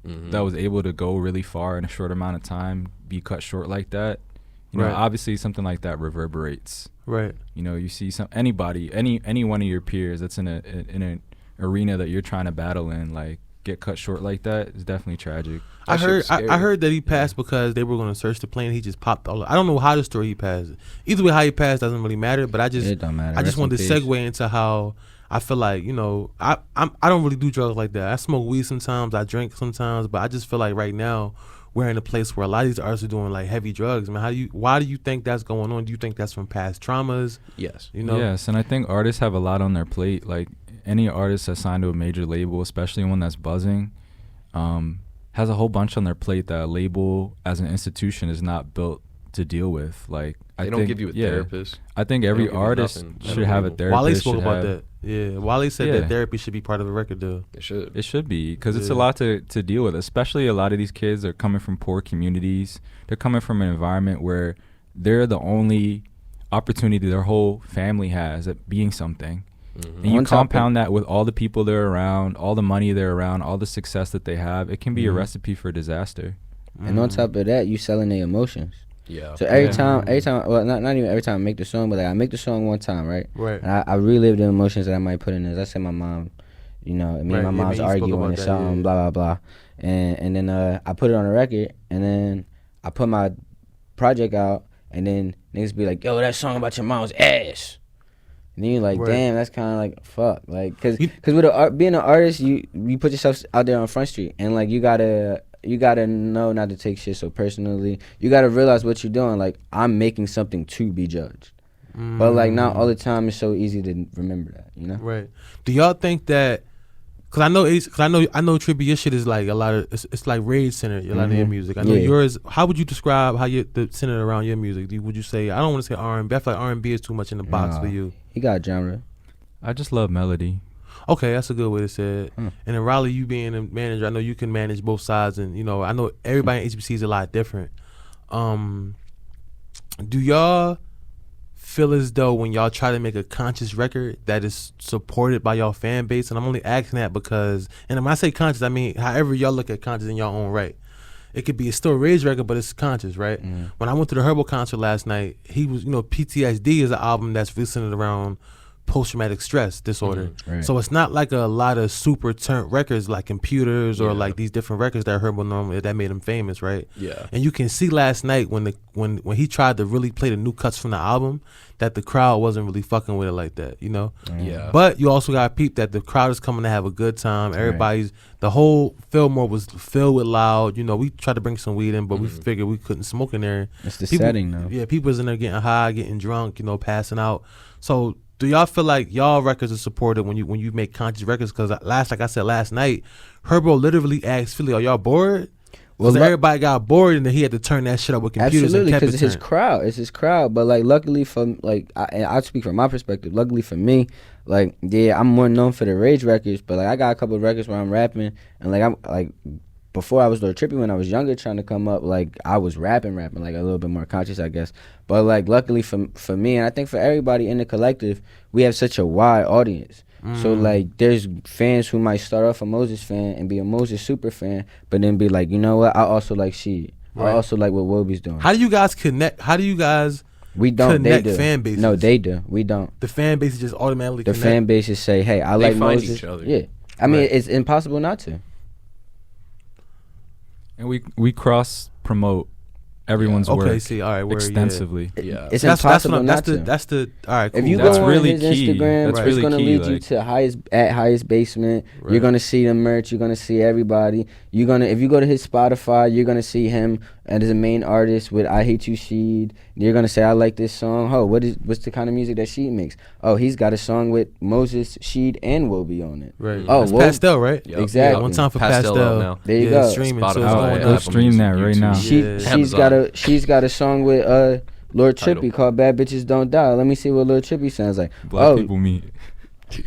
Mhm. that was able to go really far in a short amount of time, be cut short like that. You know, Right. obviously something like that reverberates. Right. You know, you see anybody, any one of your peers that's in an arena that you're trying to battle in, like get cut short like that is definitely tragic. I That heard shit's scary. I heard that he passed because they were going to search the plane. He just popped all. I don't know how the story he passed. Either way, how he passed doesn't really matter. But I just It don't matter. I just Rest in wanted to peace. segue into how I feel like, you know, I don't really do drugs like that. I smoke weed sometimes, I drink sometimes, but I just feel like right now we're in a place where a lot of these artists are doing like heavy drugs. Man, why do you think that's going on? Do you think that's from past traumas? Yes. You know, Yes, and I think artists have a lot on their plate. Like any artist that's signed to a major label, especially one that's buzzing, has a whole bunch on their plate that a label as an institution is not built to deal with. Like They I don't think, give you a yeah, therapist. I think They every don't give you artist nothing. should They don't have a label. therapist. Wale spoke should about have- that. Yeah, Wale said Yeah. that therapy should be part of a record deal. They should. It should be, because it's a Yeah. lot to deal with, especially a lot of these kids are coming from poor communities. They're coming from an environment where they're the only opportunity their whole family has at being something. Mhm. And you On top of- compound that with all the people they're around, all the money they're around, all the success that they have, it can be a Mhm. recipe for disaster. And on top of that, you selling their emotions. Yeah. So every Yeah. time, well, not even every time I make the song, but like I make the song one time, right? Right. And I relive the emotions that I might put in this. I say my mom, you know, me Right, and my yeah, mom's man, you spoke arguing about or that, something, yeah. blah, blah, blah. and then I put it on a record, and then I put my project out, and then niggas be like, yo, that song about your mom's ass. And then you're like, Right. damn, that's kind of like fuck, like, cause with being an artist, you put yourself out there on Front Street, and like you gotta know not to take shit so personally. You gotta realize what you're doing. Like, I'm making something to be judged, but like not all the time. It's so easy to remember that, you know. Right. Do y'all think that? Cause I know Trippy, your shit is like a lot of it's like rage centered. A lot of your music. I know yours. How would you describe how the centered around your music? Would you say, I don't want to say R&B. I feel like R&B is too much in the box for you. He got genre. I just love melody. Okay, that's a good way to say it. And then Riley, you being a manager, I know you can manage both sides, and you know I know everybody in HBC is a lot different. Do y'all feel as though when y'all try to make a conscious record that is supported by y'all fan base? And I'm only asking that because, and when I say conscious, I mean however y'all look at conscious in your own right. It could be a still rage record, but it's conscious, right? When I went to the Herbo concert last night, he was, you know, PTSD is an album that's really centered around post-traumatic stress disorder. Right. So it's not like a lot of super turnt records like Computers or like these different records that Herbo normally that made him famous, right? Yeah. And you can see last night when he tried to really play the new cuts from the album that the crowd wasn't really fucking with it like that, you know? Yeah. But you also got peep that the crowd is coming to have a good time. Everybody's the whole Fillmore was filled with loud. You know, we tried to bring some weed in, but we figured we couldn't smoke in there. It's the People- setting though. Yeah, people was in there getting high, getting drunk, you know, passing out. So do y'all feel like y'all records are supported when you make conscious records? Because like I said last night, Herbo literally asked Philly, "Are y'all bored?" Well, everybody got bored, and then he had to turn that shit up with Computers. Absolutely, because it's his crowd. It's his crowd. But like, luckily for like, I speak from my perspective. Luckily for me, like, yeah, I'm more known for the rage records. But like, I got a couple of records where I'm rapping, and like, I'm like, before I was Lord Trippy, when I was younger, trying to come up, like, I was rapping like a little bit more conscious, I guess. But like, luckily for me, and I think for everybody in the collective, we have such a wide audience. So like, there's fans who might start off a Moses fan and be a Moses super fan, but then be like, you know what? I also like Sheed. I also like what Wobie's doing. How do you guys connect? How do you guys we don't connect they do. fan bases? No, they do. We don't. The fan bases just automatically The connect? fan bases say, hey, I They like find Moses. each other. Yeah. I mean, it's impossible not to. And we cross promote everyone's work. Okay, see, all right, extensively. Yeah. It's That's impossible what not to. that's the all right. Cool. If you That's go on really his key. Instagram, That's it's really gonna key, lead you like- to highest basement. You're gonna see the merch. You're gonna see everybody. If you go to his Spotify, you're gonna see him as a main artist with I Hate You Sheed. You're gonna say I like this song. Oh, what's the kind of music that Sheed makes? Oh, he's got a song with Moses, Sheed, and Wobie on it. right. Oh, That's well, Pastel, right? Yep. Exactly. Yeah, one time for Pastel Pastel. out now. There you yeah, go. Streaming, so it's Spotify, going Go up. stream that right now. YouTube. She's got a song with Lord Title. Trippy called Bad Bitches Don't Die. Let me see what Lord Trippy sounds like. Black people meet.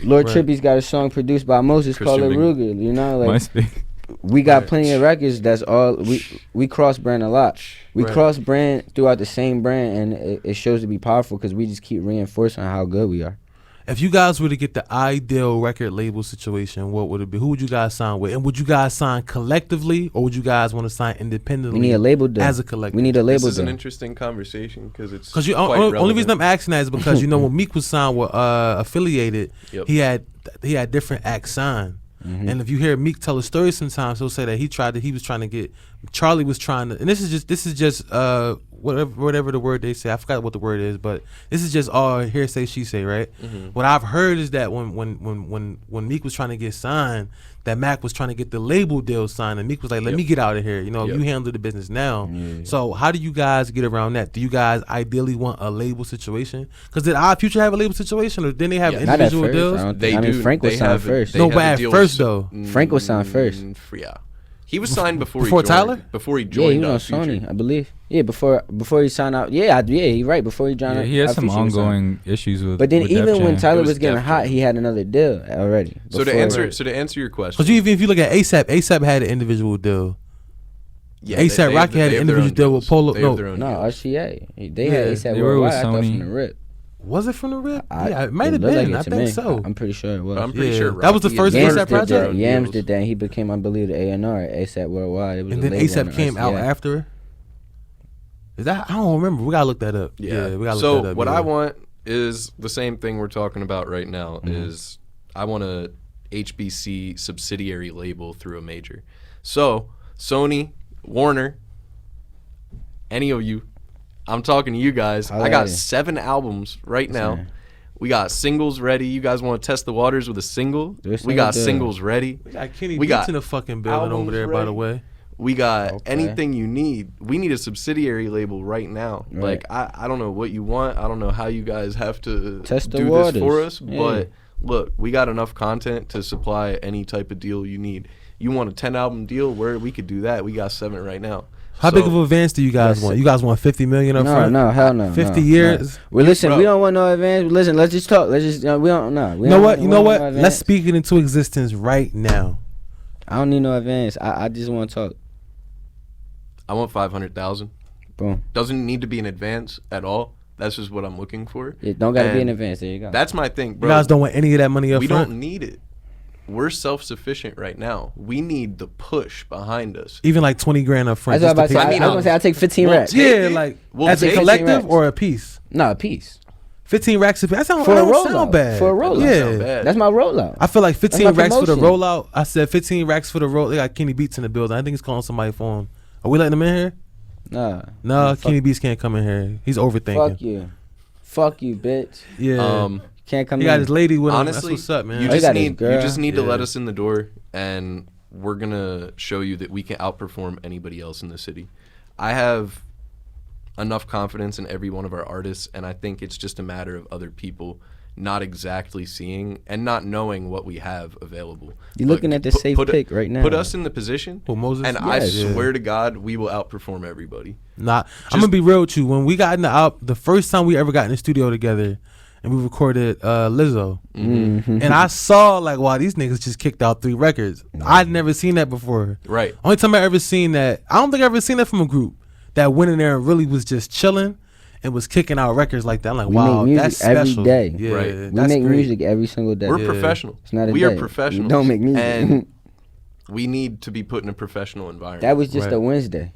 Lord Right. Trippy's got a song produced by Moses called Christian It Ruger. You know, like MySpace. we got plenty of records. That's all we cross brand a lot. We Right. cross brand throughout the same brand, and it shows to be powerful because we just keep reinforcing how good we are. If you guys were to get the ideal record label situation, what would it be? Who would you guys sign with? And would you guys sign collectively, or would you guys want to sign independently? We need a label deal. as a collective. We need a label This is an deal. interesting conversation because it's Because quite only reason relevant. I'm asking that is because you know when Meek was signed with Affiliated, Yep. he had different acts signed. And if you hear Meek tell a story sometimes, he'll say that he was trying to get Charlie was trying to, and this is just whatever the word they say, I forgot what the word is, but this is just all hearsay she say, right? What I've heard is that when Meek was trying to get signed, that Mac was trying to get the label deal signed, and Meek was like, let me get out of here, you know, you handle the business now. So how do you guys get around that? Do you guys ideally want a label situation? Because did Odd Future have a label situation, or didn't they have Yes. Not at individual first. deals? I don't They think. I mean, do. Frank was they signed have- first. they No, have but a at deal first, with- though. Frank was signed first. Yeah, he was signed before Before he joined, Tyler? Before he Yeah, joined he was on Future. Sony, I believe. Yeah, before he signed out. Yeah, you're right. Before he joined, Yeah, he has Odd some Future was signed. ongoing issues with. But then with even Def when Jam. Tyler It was was getting Def hot, Jam. he had another deal already. So before- to answer your question, Because if you look at ASAP had an individual deal. yeah, A$AP Rocky had an individual deal with Polo. They have No, their own No, deals. RCA. They Yeah, had ASAP they were with Worldwide. I thought Sony. from the rip. was it from the rip? I- Yeah, it might have looked like been. it I to think me. so. I'm pretty sure it was. I'm pretty Yeah, sure that was the Rocky first and Yams A$AP did project? that. deals. Yams did that. And he became, I believe, the A&R at ASAP Worldwide. It was And a then label ASAP on came out RCA. after. Is that? I don't remember. We gotta look that up. Yeah. We gotta So look that up. what yeah. I want is the same thing we're talking about right now. Is I want a HBC subsidiary label through a major. So Sony, Warner, any of you, I'm talking to you guys. I got 7 albums right now. Man. We got singles ready. You guys want to test the waters with a single? We got singles ready. We got Kenny We Beats got in the fucking building over there, by the way. We got Okay. anything you need. We need a subsidiary label right now. Right. Like, I don't know what you want. I don't know how you guys have to Test the do waters. this for us. Yeah. But look, we got enough content to supply any type of deal you need. You want a 10 album deal? Where we could do that. We got 7 right now. How big of an advance do you guys Yes. want? You guys want 50 million up front? No, hell no. 50 no, years? No. Well, listen, Bro. we don't want no advance. Listen, let's just talk. Let's just, we don't know. You know what? Let's speak it into existence right now. I don't need no advance. I just want to talk. I want 500,000. Boom. Doesn't need to be an advance at all. That's just what I'm looking for. It don't got to be And an advance. There you go. That's my thing, bro. You guys don't want any of that money up We front? don't need it. We're self-sufficient right now. We need the push behind us. Even like 20 grand up front. That's what I was just about to to pay- say. I was going to say, I'll take 15 Well, racks. take Yeah, it. like We'll as a take it. collective 15 or a piece? No, a piece. 15 racks a piece. That sound, For a that don't rollout. sound bad. For a rollout. Yeah. Sound bad. That's my rollout. I feel like 15 That's my racks for the promotion. rollout. I said 15 racks for the roll. They got Kenny Beats in the building. I think he's calling somebody for him. Are we letting him in here? Nah. No, Fuck- Kenny Beats can't come in here. He's overthinking. Fuck you. Fuck you, bitch. Yeah. Can't come he in. got his lady with him. Honestly, That's what's up, man. you Oh, he just got his need to girl. let Yeah. us in the door, and we're gonna show you that we can outperform anybody else in the city. I have enough confidence in every one of our artists, and I think it's just a matter of other people not exactly seeing and not knowing what we have available. You're But looking at the put- safe put it- pick right now. Put us in the position, Who, Moses? and I Yes. swear to God, we will outperform everybody. Nah, I'm gonna be real with you. When we got in the first time we ever got in the studio together, and we recorded Lizzo, Mm-hmm. and I saw like, wow, these niggas just kicked out 3 records. I'd never seen that before. Right. Only time I ever seen that, I don't think I ever seen that from a group that went in there and really was just chilling and was kicking out records like that. I'm like, We wow, make music that's every special. day. Yeah, Right. We that's make great. music every single day. We're Yeah. professional. It's not a We day. are We professionals. don't make music. And we need to be put in a professional environment. That was just Right. a Wednesday.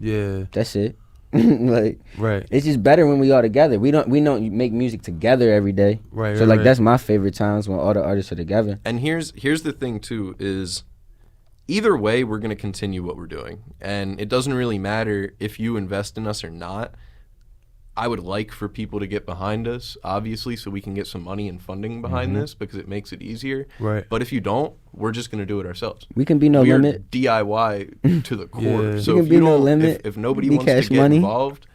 Yeah, That's it. Like, right. it's just better when we all together. We don't make music together every day. Right, So right, like right. that's my favorite times when all the artists are together. And here's the thing too is either way we're going to continue what we're doing. And it doesn't really matter if you invest in us or not. I would like for people to get behind us, obviously, so we can get some money and funding behind this because it makes it easier. Right. But if you don't, we're just going to do it ourselves. We can be no we are limit. DIY to the core. Yeah. So We if can be you no don't, limit, if nobody be wants to cash get money. involved,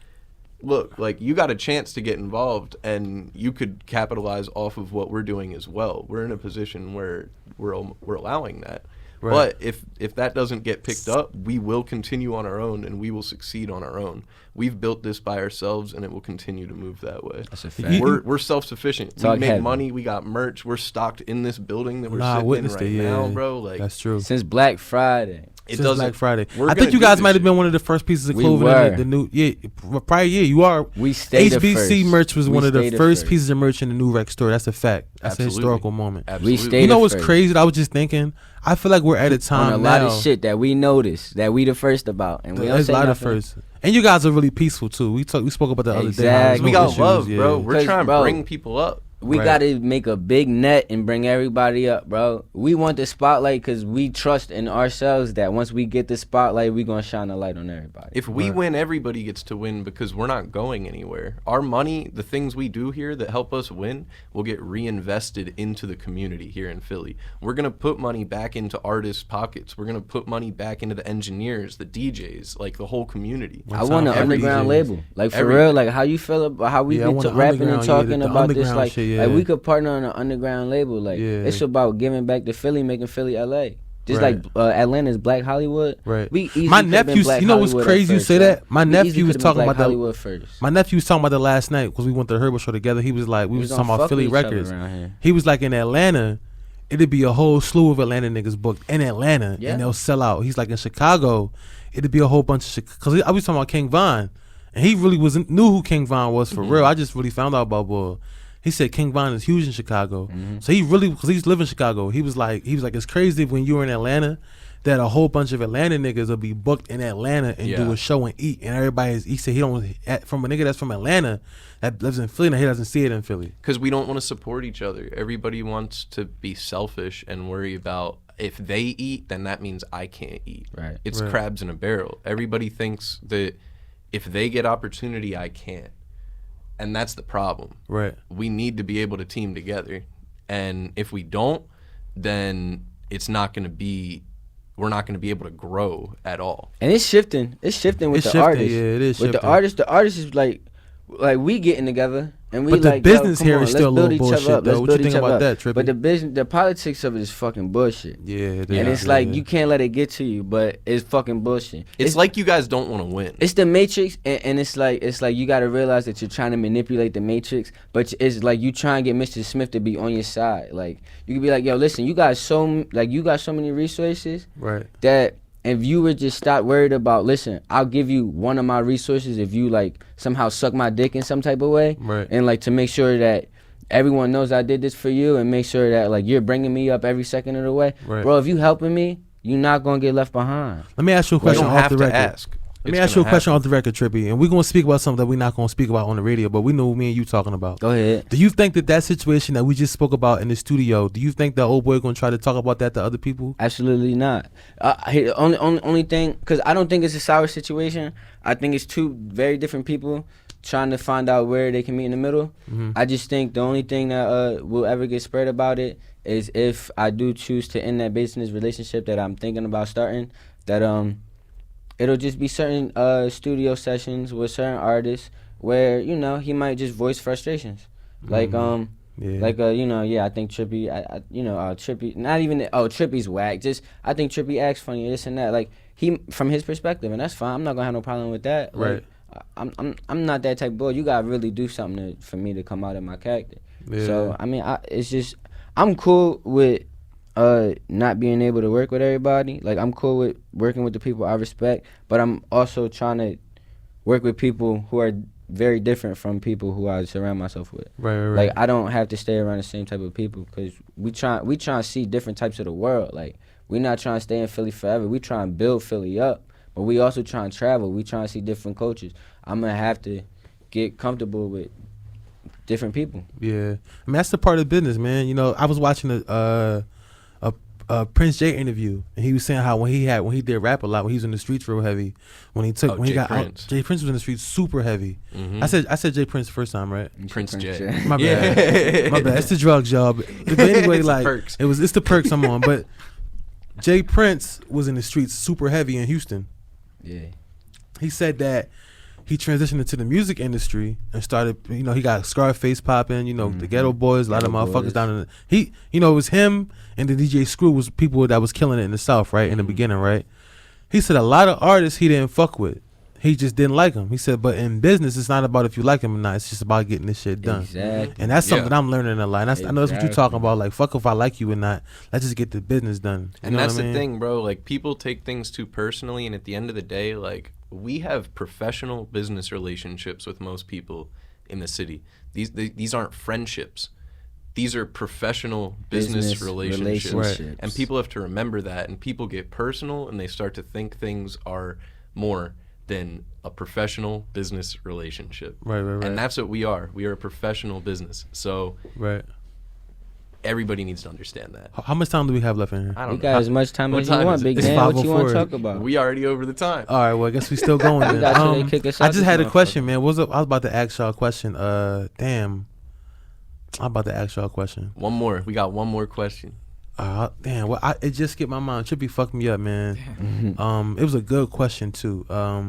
look, like you got a chance to get involved, and you could capitalize off of what we're doing as well. We're in a position where we're allowing that. Right. But if that doesn't get picked up, we will continue on our own, and we will succeed on our own. We've built this by ourselves, and it will continue to move that way. That's a You- fact. We're self-sufficient. We Talk make heavy. money. We got merch. We're stocked in this building that we're Nah, I sitting in witnessed right it. now, Yeah, bro. Like that's true. Since Black Friday. it Since doesn't. Black Friday. we're I gonna think you do guys this might have shit. been one of the first pieces of We clothing. were. In the new, prior year. You are. We stayed the HBC first. merch was We one of the stayed first pieces of merch in the new rec store. That's a fact. That's Absolutely. a historical moment. Absolutely. stayed You know the what's first. crazy? I was just thinking. I feel like we're at a time On a now. lot of shit that we noticed that we the first about, and we don't There's say a lot nothing. of first. And you guys are really peaceful too. We spoke about that other day. Exactly. We There's no got issues, love, yeah. bro. We're 'Cause, trying to bro, bring people up. We Right. gotta make a big net and bring everybody up, bro. We want the spotlight because we trust in ourselves that once we get the spotlight, we gonna shine a light on everybody. If we Right. win, everybody gets to win because we're not going anywhere. Our money, the things we do here that help us win, will get reinvested into the community here in Philly. We're going to put money back into artists' pockets. We're going to put money back into the engineers, the DJs, like the whole community. I want an Every underground DJs. label, like for Everything. real. Like how you feel about how we Yeah, I been want the rapping and underground, talking the about this, underground like, shit, like yeah. we could partner on an underground label. Like Yeah. it's about giving back to Philly, making Philly LA. Just Right. like Atlanta's Black Hollywood. Right. We easily My could've been nephew, Black you know what's Hollywood at crazy you first, say bro. that? My We nephew easily was could've been talking Black about that. Hollywood first. My nephew was talking about that last night because we went to the Herbal Show together. He was like, we was don't talking about fuck Philly with each other records. around here. He was like, in Atlanta, it'd be a whole slew of Atlanta niggas booked in Atlanta, Yeah. and they'll sell out. He's like, in Chicago, it'd be a whole bunch of because I was talking about King Von, and he really knew who King Von was for real. I just really found out about boy. He said King Von is huge in Chicago, so he really because he's living in Chicago. He was like, it's crazy when you were in Atlanta. That a whole bunch of Atlanta niggas will be booked in Atlanta and do Yeah. a show and eat, and he said he don't from a nigga that's from Atlanta that lives in Philly and he doesn't see it in Philly. Because we don't want to support each other. Everybody wants to be selfish and worry about if they eat, then that means I can't eat. Right. It's crabs in a barrel. Everybody thinks that if they get opportunity, I can't. And that's the problem. Right. We need to be able to team together. And if we don't, then we're not going to be able to grow at all. And it's shifting. It's shifting with the artists. Yeah, it is with shifting. the artists is like we getting together. And we But the like, business yo, here on, is still a let's little build each bullshit, other up. though. Let's What build you think each other about up. that, Trippy? But the politics of it is fucking bullshit. Yeah, it And is, it's like yeah. you can't let it get to you, but it's fucking bullshit. It's like you guys don't want to win. It's the Matrix, and it's like you gotta realize that you're trying to manipulate the Matrix, but it's like you try and get Mr. Smith to be on your side. Like you could be like, yo, listen, you got so many resources, Right. that if you would just stop worried about, listen, I'll give you one of my resources if you like somehow suck my dick in some type of way, Right. and like to make sure that everyone knows I did this for you, and make sure that like you're bringing me up every second of the way, Right. bro. If you helping me, you're not gonna get left behind. Let me ask you a You question don't off have the to record. ask. Let me ask you a question off the record, Trippy, and we're gonna speak about something that we're not gonna speak about on the radio, but we know me and you talking about. Go ahead. Do you think that situation that we just spoke about in the studio, do you think that old boy gonna try to talk about that to other people? Absolutely not. The only thing, because I don't think it's a sour situation. I think it's two very different people trying to find out where they can meet in the middle. Mm-hmm. I just think the only thing that will ever get spread about it is if I do choose to end that business relationship that I'm thinking about starting, that it'll just be certain studio sessions with certain artists where, you know, he might just voice frustrations. Like Yeah. like I think Trippy, Trippy, not even Trippy's whack. Just I think Trippy acts funny, this and that. Like he from his perspective, and that's fine. I'm not gonna have no problem with that. Right. Like, I'm not that type of boy. You gotta really do something for me to come out of my character. Yeah. So I mean, it's just I'm cool with not being able to work with everybody. Like I'm cool with working with the people I respect, but I'm also trying to work with people who are very different from people who I surround myself with. Right. Like I don't have to stay around the same type of people, because we try to see different types of the world. Like we not trying to stay in Philly forever. We try and build Philly up, but we also try and travel. We try to see different cultures. I'm gonna have to get comfortable with different people. Yeah. I mean, that's the part of the business, man. You know, I was watching a Prince J interview, and he was saying how when he did rap a lot, when he was in the streets real heavy, when he got Prince. out, Jay Prince was in the streets super heavy. Mhm. I said Jay Prince the first time, right? Prince J. My bad. My bad. It's the drugs, y'all. But anyway, It's the like perks. it's the perks I'm on. But Jay Prince was in the streets super heavy in Houston. Yeah. He said that he transitioned into the music industry and started, you know, he got Scarface popping, you know, the Ghetto Boys, a lot of Ghetto motherfuckers Boys. down in the, it was him and the DJ Screw was people that was killing it in the South, right, in the beginning, right? He said a lot of artists he didn't fuck with. He just didn't like them. He said, but in business, it's not about if you like them or not. It's just about getting this shit done. Exactly. And that's something Yeah. I'm learning a lot. And I know that's what you're talking about. Like, fuck if I like you or not. Let's just get the business done. You And know that's what I mean? the thing, bro. Like, people take things too personally, and at the end of the day, like, we have professional business relationships with most people in the city. These aren't friendships. These are professional business relationships. Right. And people have to remember that. And people get personal, and they start to think things are more than a professional business relationship. Right. And that's what we are. We are a professional business. So Right. everybody needs to understand that. How much time do we have left in here? I You don't got know. as much time What as you time want, is it? Big It's Dan. What you want 5:04. to talk about? We already over the time. All right, well, I guess we still going We then. got till they kick us I out just this had a motherfucker. question, man. What's up? I was about to ask y'all a question. Damn. I'm about to ask y'all a question. One more. We got one more question. Damn. Well, it just skipped my mind. Trippy fucked me up, man. It was a good question too. I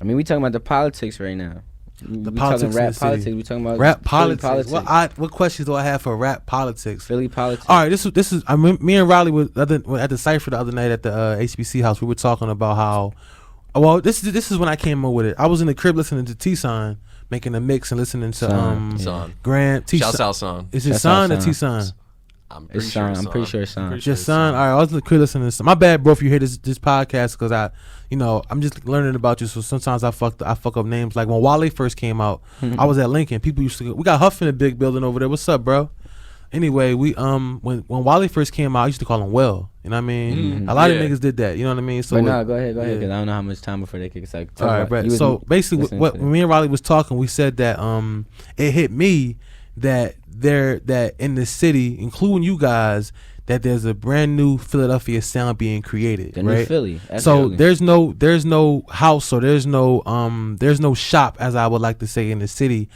mean, we talking about the politics right now. We politics talking in rap the city. politics. We talking about Rap Philly politics. What questions do I have for rap politics? Philly politics. All right, this is. I mean, me and Riley were at the cipher the other night at the HBC house. We were talking about how. Well, this is when I came up with it. I was in the crib listening to T-Son, making a mix and listening to Son. Grant T. Shouts out, Son. Is it Shouts Son out, or Son. T-Son? I'm pretty It's sure Son. I'm pretty sure it's Son. Just Son. All right, I was in the crib listening to Son. My bad, bro, if you hear this podcast, because I'm just learning about you. So sometimes I fuck up names. Like when Wale first came out, I was at Lincoln. People used to we got Huff in the big building over there. What's up, bro? Anyway, we when Wale first came out, I used to call him Will. You know what I mean? A lot of niggas did that. You know what I mean? So But no, go ahead, yeah. because I don't know how much time before they kick us out. All right, right. So basically, when me and Riley was talking, we said that it hit me that in the city, including you guys, that there's a brand new Philadelphia sound being created, The right? new Philly. So Absolutely. there's no house or there's no shop, as I would like to say, in the city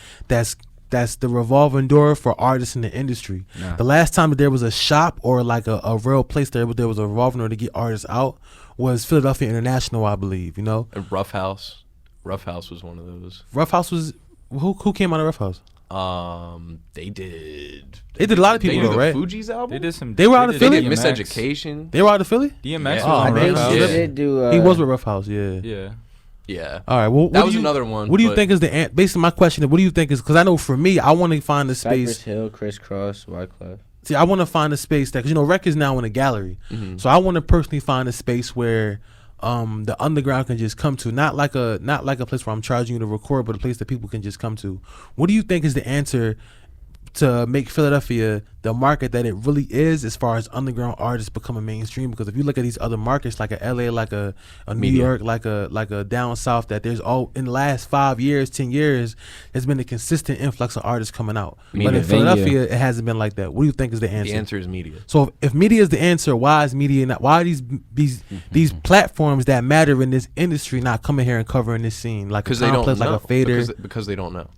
that's the revolving door for artists in the industry. Nah. The last time that there was a shop or like a real place there was a revolving door to get artists out was Philadelphia International, I believe. You know, And Rough House was one of those. Rough House was who came out of Rough House? They did a lot of people, they did though, the right? Fugees album. They did some. They were out of They Philly? did DMX. Miseducation. They were out of Philly. DMX Yeah. was Oh, on I Rough House. They Yeah. did do. He was with Rough House, yeah. Yeah. Yeah. All right. Well, That was another one, What do you but- think is the basically my question is, what do you think is, because I know for me, I want to find a Cypress space. Hill, Crisscross, Wyclef. See, I want to find a space that, because Rec is now in a gallery, so I want to personally find a space where the underground can just come to, not like a place where I'm charging you to record, but a place that people can just come to. What do you think is the answer to make Philadelphia the market that it really is, as far as underground artists becoming mainstream? Because if you look at these other markets, like a LA, like a New Media. York, like a down south, that there's in the last 5 years, 10 years, there's been a consistent influx of artists coming out. But Media. in Philadelphia, it hasn't been like that. What do you think is the answer? The answer is media. So if media is the answer, why is media not? Why are these platforms that matter in this industry not coming here and covering this scene, like a Because they don't Complex, know. like a Fader? Because they don't know.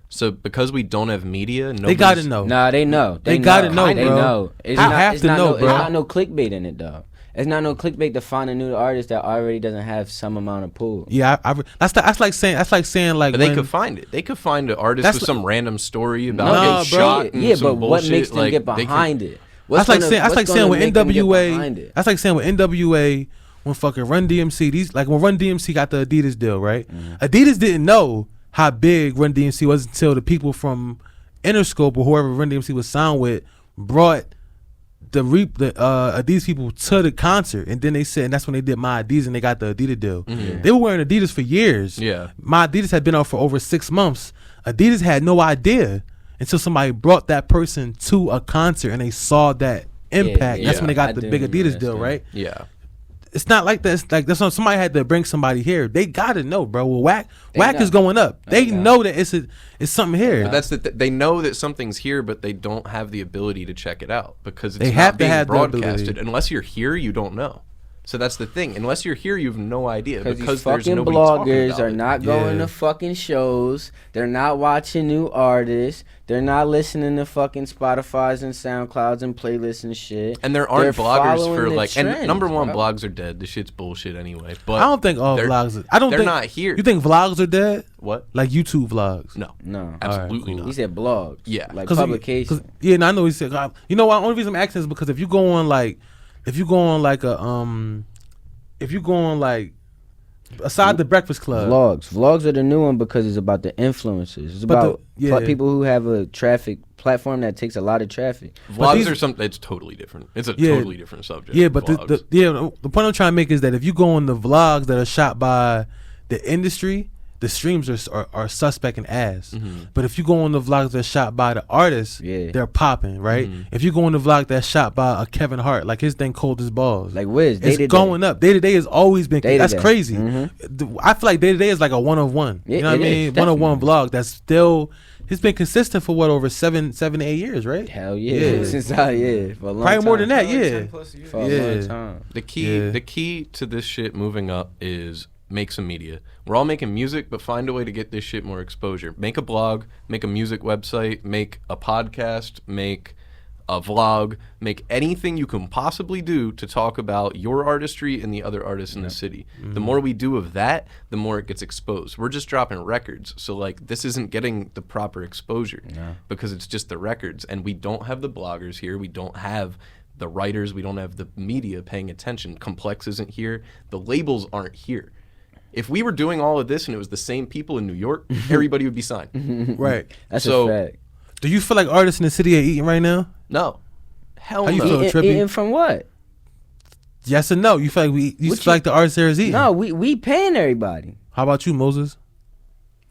So because we don't have media, They gotta know. Nah, they know. They gotta know, They bro. know. They have to know, bro. It's not no clickbait in it, though. It's not no clickbait to find a new artist that already doesn't have some amount of pull. Yeah, that's like saying like But they when- could find it. They could find an artist That's with like- some random story about Nah, getting bro. shot. And Yeah, some but what bullshit. makes them Like, get they could- behind it? That's like saying with NWA. That's That's like saying with NWA when fucking Run DMC. Like when Run DMC got the Adidas deal, right? Adidas didn't know how big Run DMC was until the people from Interscope or whoever Run DMC was signed with brought the Adidas people to the concert, and then they said, and that's when they did My Adidas and they got the Adidas deal. They were wearing Adidas for years. Yeah. My Adidas had been out for over 6 months. Adidas had no idea until somebody brought that person to a concert and they saw that impact. yeah, That's when they got I the do big remember Adidas that deal, stuff. right? Yeah. It's not like that. It's like that's when somebody had to bring somebody here. They gotta know, bro. Well, whack know. is going up. They know. know that it's something here. But that's they know that something's here, but they don't have the ability to check it out because it's They not have to being have the broadcasted. ability. Unless you're here, you don't know. So that's the thing. Unless you're here, you have no idea Because because these there's fucking nobody talking bloggers about are it. not going Yeah. to fucking shows. They're not watching new artists. They're not listening to fucking Spotify's and SoundClouds and playlists and shit. And there aren't They're bloggers following for the like. And trends, number one, bro. blogs are dead. The shit's bullshit anyway. But I don't think all they're- vlogs. I don't they're think not here. You think vlogs are dead? What? Like YouTube vlogs? No. No. Absolutely cool. He not. said blogs. Yeah. Like 'Cause publications. Yeah, and I know he said. You know what? Only reason I'm asking is because if you go on like aside the Breakfast Club, Vlogs are the new one because it's about the influencers. It's But about yeah. people who have a traffic platform that takes a lot of traffic. Vlogs these- are something. It's totally different. It's a Yeah. totally different subject. yeah, but vlogs. the point I'm trying to make is that if you go on the vlogs that are shot by the industry, the streams are suspect and ass. But if you go on the vlogs that's shot by the artists, Yeah. they're popping, right? If you go on the vlog that's shot by a Kevin Hart, like his thing cold as balls, Like Wiz, it's Day-to-Day. going up. Day to day has always been. Day to That's Day. crazy. Mhm. I feel like Day to Day is like a one of one. Yeah, You know what I it mean? is, One of one definitely. vlog that's still. He's been consistent for what, over 7 to 8 years, right? Hell yeah. Yeah. Since for a long Probably more time. than that. Yeah. For a Yeah. long time. The key to this shit moving up is make some media. We're all making music, but find a way to get this shit more exposure. Make a blog, make a music website, make a podcast, make a vlog, make anything you can possibly do to talk about your artistry and the other artists in the city. The more we do of that, the more it gets exposed. We're just dropping records, so like this isn't getting the proper exposure because it's just the records, and we don't have the bloggers here. We don't have the writers. We don't have the media paying attention. Complex isn't here. The labels aren't here. If we were doing all of this and it was the same people in New York, everybody would be signed. Right. That's So- a fact. Do you feel like artists in the city are eating right now? No. Hell How you no. feel? Trippy? Eating from what? Yes or no? You feel like you What feel like the artists there is eating? No, we paying everybody. How about you, Moses?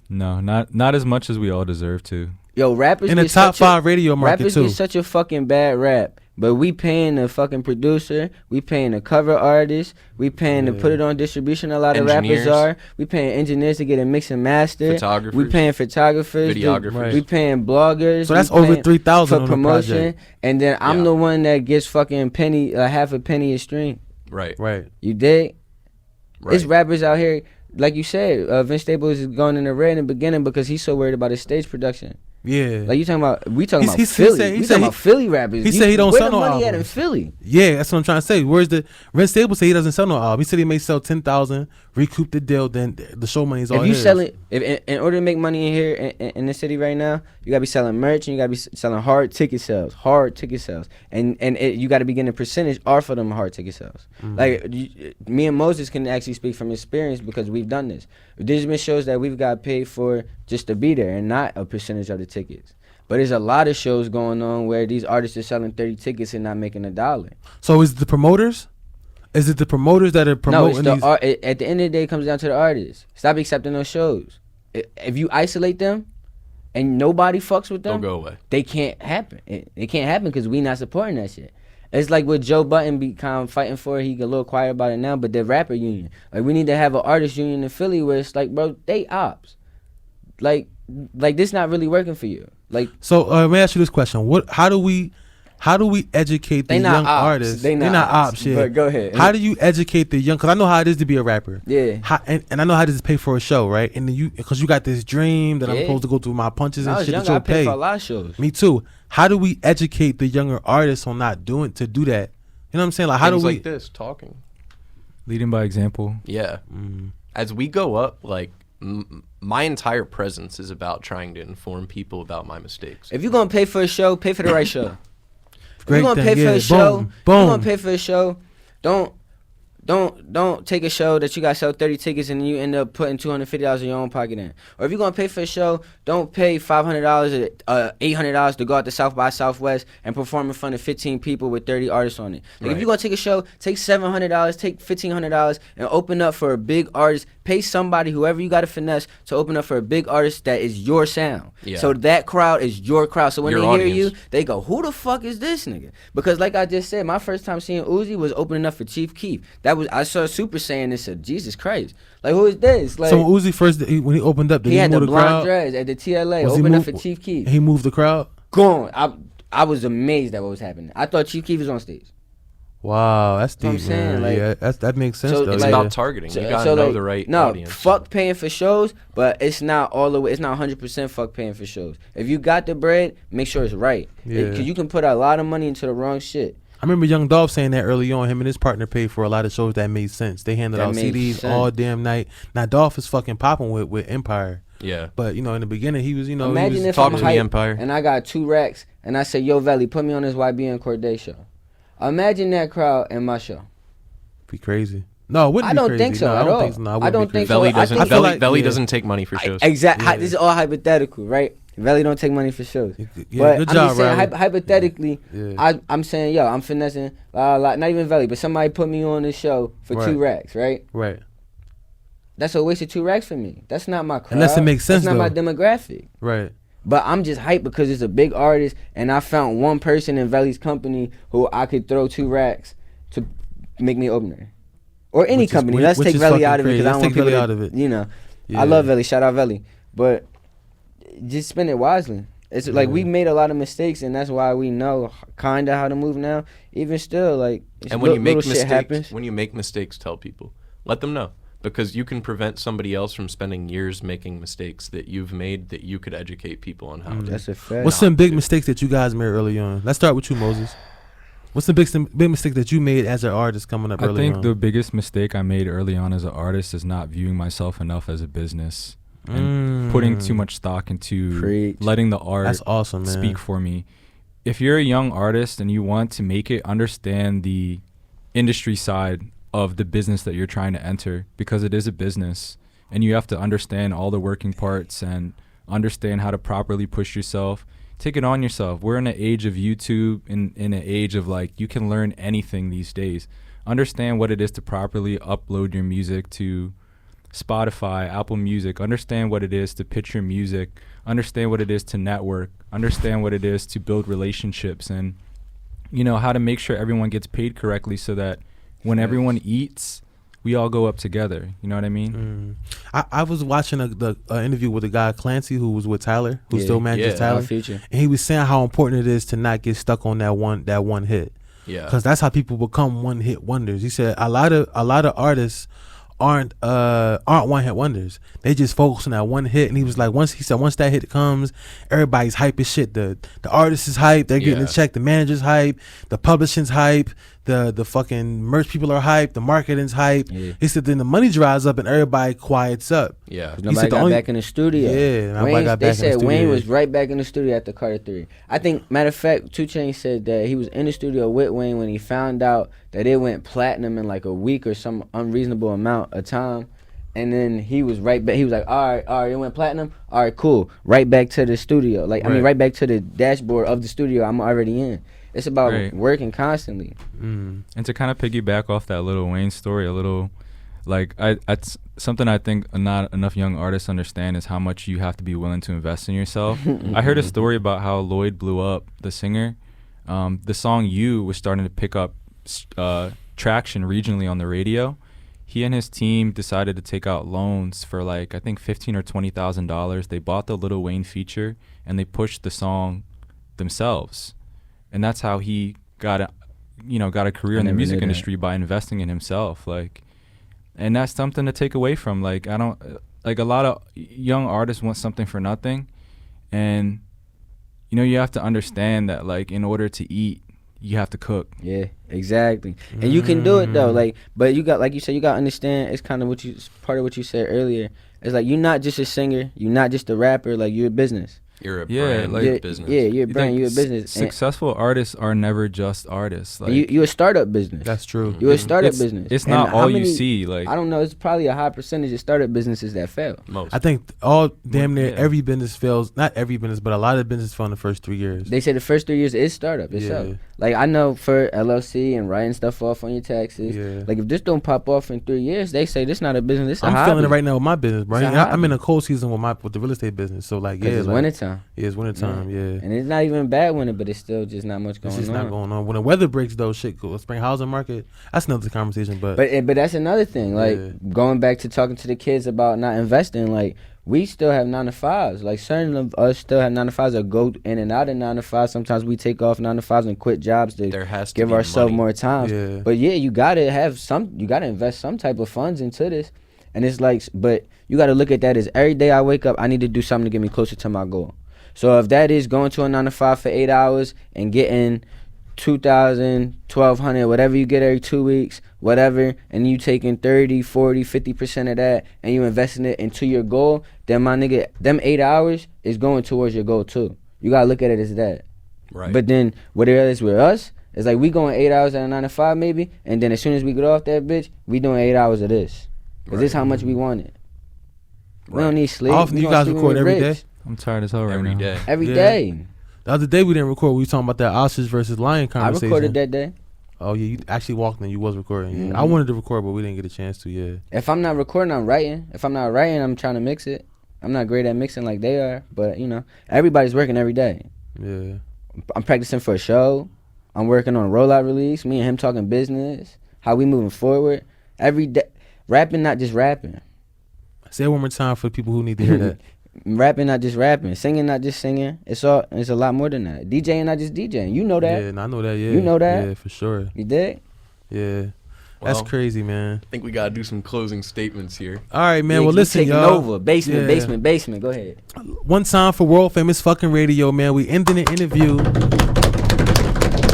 No, not as much as we all deserve to. Yo, rappers in the get top such a- 5 radio market rappers too. get such a fucking bad rap. But we paying the fucking producer, we paying the cover artist, we paying to put it on distribution. A lot of Engineers. rappers are. We paying engineers to get it mixed and mastered. Photographers. We paying photographers. Videographers. Right. We paying bloggers. So that's we over paying 3,000 for on the promotion. project. And then I'm Yeah. the one that gets fucking half a penny a stream. Right. Right. You dig? Right. It's rappers out here, like you said. Vince Staples is going in the red in the beginning because he's so worried about his stage production. Yeah. Like you talking about, we talking He about said- Philly. he We said talking he- about Philly rappers. he said he don't where sell the no money at in albums. Philly? Yeah, that's what I'm trying to say. Where's the Vince Staples say he doesn't sell no album? He said he may sell 10,000, recoup the deal, then the show money is all If you his. sell it, in order to make money in here in the city right now, you gotta be selling merch and you gotta be selling hard ticket sales, and you gotta be getting a percentage off of them hard ticket sales. Like me and Moses can actually speak from experience because we've done this. There's been shows that we've got paid for just to be there and not a percentage of the tickets. But there's a lot of shows going on where these artists are selling 30 tickets and not making $1. So is it the promoters? Is it the promoters that are No, promoting it's the these? at the end of the day, it comes down to the artists. Stop accepting those shows. If you isolate them and nobody fucks with They'll them, go away. they can't happen. It can't happen because we not supporting that shit. It's like what Joe Budden be kind of fighting for. He get a little quiet about it now, but the rapper union. Like we need to have an artist union in Philly where it's like, bro, they ops. Like this not really working for you. Like So let me ask you this question: How do we educate the they not young ops. artists? They not ops. Yeah. But go ahead. How do you educate the young? Because I know how it is to be a rapper. Yeah. And I know how it is to pay for a show, right? And then because you got this dream that I'm Yeah. supposed to go through my punches When I and was shit younger, that I you'll paid pay. for a lot of shows. Me too. How do we educate the younger artists on not do that? You know what I'm saying? Like how Things do we? like this, talking. Leading by example. Yeah. As we go up, like my entire presence is about trying to inform people about my mistakes. If you're gonna pay for a show, pay for the right show. If Great you're gonna thing, pay for yeah. a show, Boom, if you're boom. gonna pay for a show, don't take a show that you got to sell 30 tickets and you end up putting $250 in your own pocket in. Or if you're gonna pay for a show, don't pay $500 or $800 to go out to South by Southwest and perform in front of 15 people with 30 artists on it. Like if Right. you're gonna take a show, take $700, take $1,500 and open up for a big artist. Pay somebody, whoever you got to finesse, to open up for a big artist that is your sound. Yeah. So that crowd is your crowd. So when Your they audience. hear you, they go, who the fuck is this nigga? Because like I just said, my first time seeing Uzi was opening up for Chief Keef. I saw Super saying this, said, Jesus Christ. Like, who is this? Like, So when Uzi when he opened up, did he had move the the blonde crowd? dreads at the TLA, Was he opened up move- for Chief Keef. He moved the crowd. Gone. I was amazed at what was happening. I thought Chief Keef was on stage. Wow, that's That's what I'm deep, saying, man. like- yeah, that makes sense. So though. It's like- yeah. about targeting. You gotta know the right no, audience. fuck paying for shows, but it's not all the way. It's not 100% fuck paying for shows. If you got the bread, make sure it's right. Yeah. Because you can put a lot of money into the wrong shit. I remember Young Dolph saying that early on. Him and his partner paid for a lot of shows that made sense. They handed That out made CDs sense. all damn night. Now Dolph is fucking popping with Empire, Yeah. but in the beginning he was he Imagine was, if Talk I'm to hype me, Empire. and I got 2 racks and I say, yo, Valley, put me on this YB and Corday show. Imagine that crowd in my show. be crazy. No, it wouldn't I be don't crazy. think so No, at I don't all. think so. No, it I wouldn't don't be think crazy. so. Velly I doesn't. think- feel Velly, like- Velly yeah. doesn't take money for shows. Exactly. Yeah. This is all hypothetical, right? Valley don't take money for shows. Yeah, But good I'm job, just saying, Riley. hypothetically, Yeah. I'm saying, yo, I'm finessing, not even Valley, but somebody put me on this show for Right. 2 racks, right? Right. That's a waste of 2 racks for me. That's not my crowd. Unless it makes sense, That's not my though. demographic. Right. But I'm just hyped because it's a big artist, and I found one person in Valley's company who I could throw 2 racks to make me opener. Or any Which is- company. which- Let's which take is Valley fucking out of it crazy. because I Let's don't want take people Valley to, out of it. you know. Yeah. I love Valley. Shout out Valley. But just spend it wisely. It's like we made a lot of mistakes, and that's why we know kind of how to move now. Even still, like, And when you make little shit happens. mistakes, tell people. Let them know. Because you can prevent somebody else from spending years making mistakes that you've made that you could educate people on how to. That's a fact. What's some big mistakes that you guys made early on? Let's start with you, Moses. What's the big mistake that you made as an artist coming up I early think on? the biggest mistake I made early on as an artist is not viewing myself enough as a business and putting too much stock into Preach. letting the art That's awesome, man. speak for me. If you're a young artist and you want to make it, understand the industry side of the business that you're trying to enter, because it is a business and you have to understand all the working parts and understand how to properly push yourself. Take it on yourself. We're in an age of YouTube, in an age of like you can learn anything these days. Understand what it is to properly upload your music to Spotify, Apple Music, understand what it is to pitch your music, understand what it is to network, understand what it is to build relationships, and you know how to make sure everyone gets paid correctly so that when everyone eats, we all go up together. You know what I mean? I was watching the interview with a guy, Clancy, who was with Tyler, who still manages Tyler, Future. and he was saying how important it is to not get stuck on that one hit. Yeah, because that's how people become one hit wonders. He said a lot of artists aren't one hit wonders. They just focus on that one hit. And he was like, once that hit comes, everybody's hype as shit. The artist is hype. They're getting a check. The manager's hype. The publishing's hype. The fucking merch people are hype. The marketing's hype. Yeah. He said then the money dries up and everybody quiets up. Yeah, nobody got back in the studio. Yeah, nobody got back in the studio. They said Wayne was right back in the studio after Carter 3. I think, matter of fact, 2 Chainz said that he was in the studio with Wayne when he found out that it went platinum in like a week or some unreasonable amount of time. And then he was right back. He was like, all right, it went platinum. All right, cool. Right back to the studio. Like, I mean, right back to the dashboard of the studio I'm already in. It's about working constantly. And to kind of piggyback off that Lil Wayne story a little, like, something I think not enough young artists understand is how much you have to be willing to invest in yourself. I heard a story about how Lloyd blew up, the singer. The song You was starting to pick up traction regionally on the radio. He and his team decided to take out loans for like I think $15,000 or $20,000. They bought the Lil Wayne feature and they pushed the song themselves, and that's how he got a career in the music industry, by investing in himself. Like, and that's something to take away from. Like, I don't like a lot of young artists want something for nothing, and you know you have to understand that like in order to eat, you have to cook. Yeah, exactly. And you can do it though, like, but you got, like you said, you got to understand, it's kind of part of what you said earlier. It's like, you're not just a singer, you're not just a rapper, like, you're a business. You're a brand, like, business. Yeah, you're a brand, you're a business. Successful artists are never just artists. Like, you're a startup business. That's true. You're a startup business. It's not all you see. Like, I don't know, it's probably a high percentage of startup businesses that fail. I think damn near every business fails. Not every business, but a lot of business fail in the first 3 years. They say the first 3 years is startup itself. Like, I know for LLC and writing stuff off on your taxes, like, if this don't pop off in 3 years, they say this not a business, this a hobby. I'm feeling it right now with my business, bro. I'm in a cold season with the real estate business. So like, it's wintertime. Yeah, it's wintertime. Yeah, and it's not even bad winter, but it's still just not much going on. It's just not going on. When the weather breaks, though, shit goes. Spring housing market, that's another conversation. But that's another thing. Like, going back to talking to the kids about not investing, like, we still have 9 to 5s. Like, certain of us still have 9 to 5s or go in and out of 9 to 5s. Sometimes we take off 9 to 5s and quit jobs to give ourselves more time. Yeah. But yeah, you gotta invest some type of funds into this. And it's like, but you gotta look at that as every day I wake up, I need to do something to get me closer to my goal. So if that is going to a 9 to 5 for 8 hours and getting $2,000, $1,200, whatever you get every 2 weeks, whatever, and you taking 30, 40, 50% of that and you investing it into your goal, then my nigga, them 8 hours is going towards your goal too. You gotta look at it as that. Right. But then what it is with us, it's like we going 8 hours at a 9 to 5 maybe, and then as soon as we get off that bitch, we doing 8 hours of this. Cause this is how much we want it. We don't need sleep. Often you guys record every day? I'm tired as hell right now. Every day. The other day we didn't record. We was talking about that ostrich versus lion conversation. I recorded that day. Oh yeah, you actually walked in. You was recording. Yeah. I wanted to record, but we didn't get a chance to. Yeah. If I'm not recording, I'm writing. If I'm not writing, I'm trying to mix it. I'm not great at mixing like they are, but you know, everybody's working every day. Yeah. I'm practicing for a show. I'm working on a rollout release. Me and him talking business. How we moving forward every day. Rapping, not just rapping. Say it one more time for people who need to hear that. Rapping, not just rapping. Singing, not just singing. It's a lot more than that. DJing, not just DJing. You know that. Yeah, I know that. Yeah, you know that. Yeah, for sure. You did. Yeah, that's crazy, man. I think we gotta do some closing statements here. All right, man. Well, listen, taking y'all. Over. Basement. Go ahead. One time for world famous fucking radio, man. We ending the interview.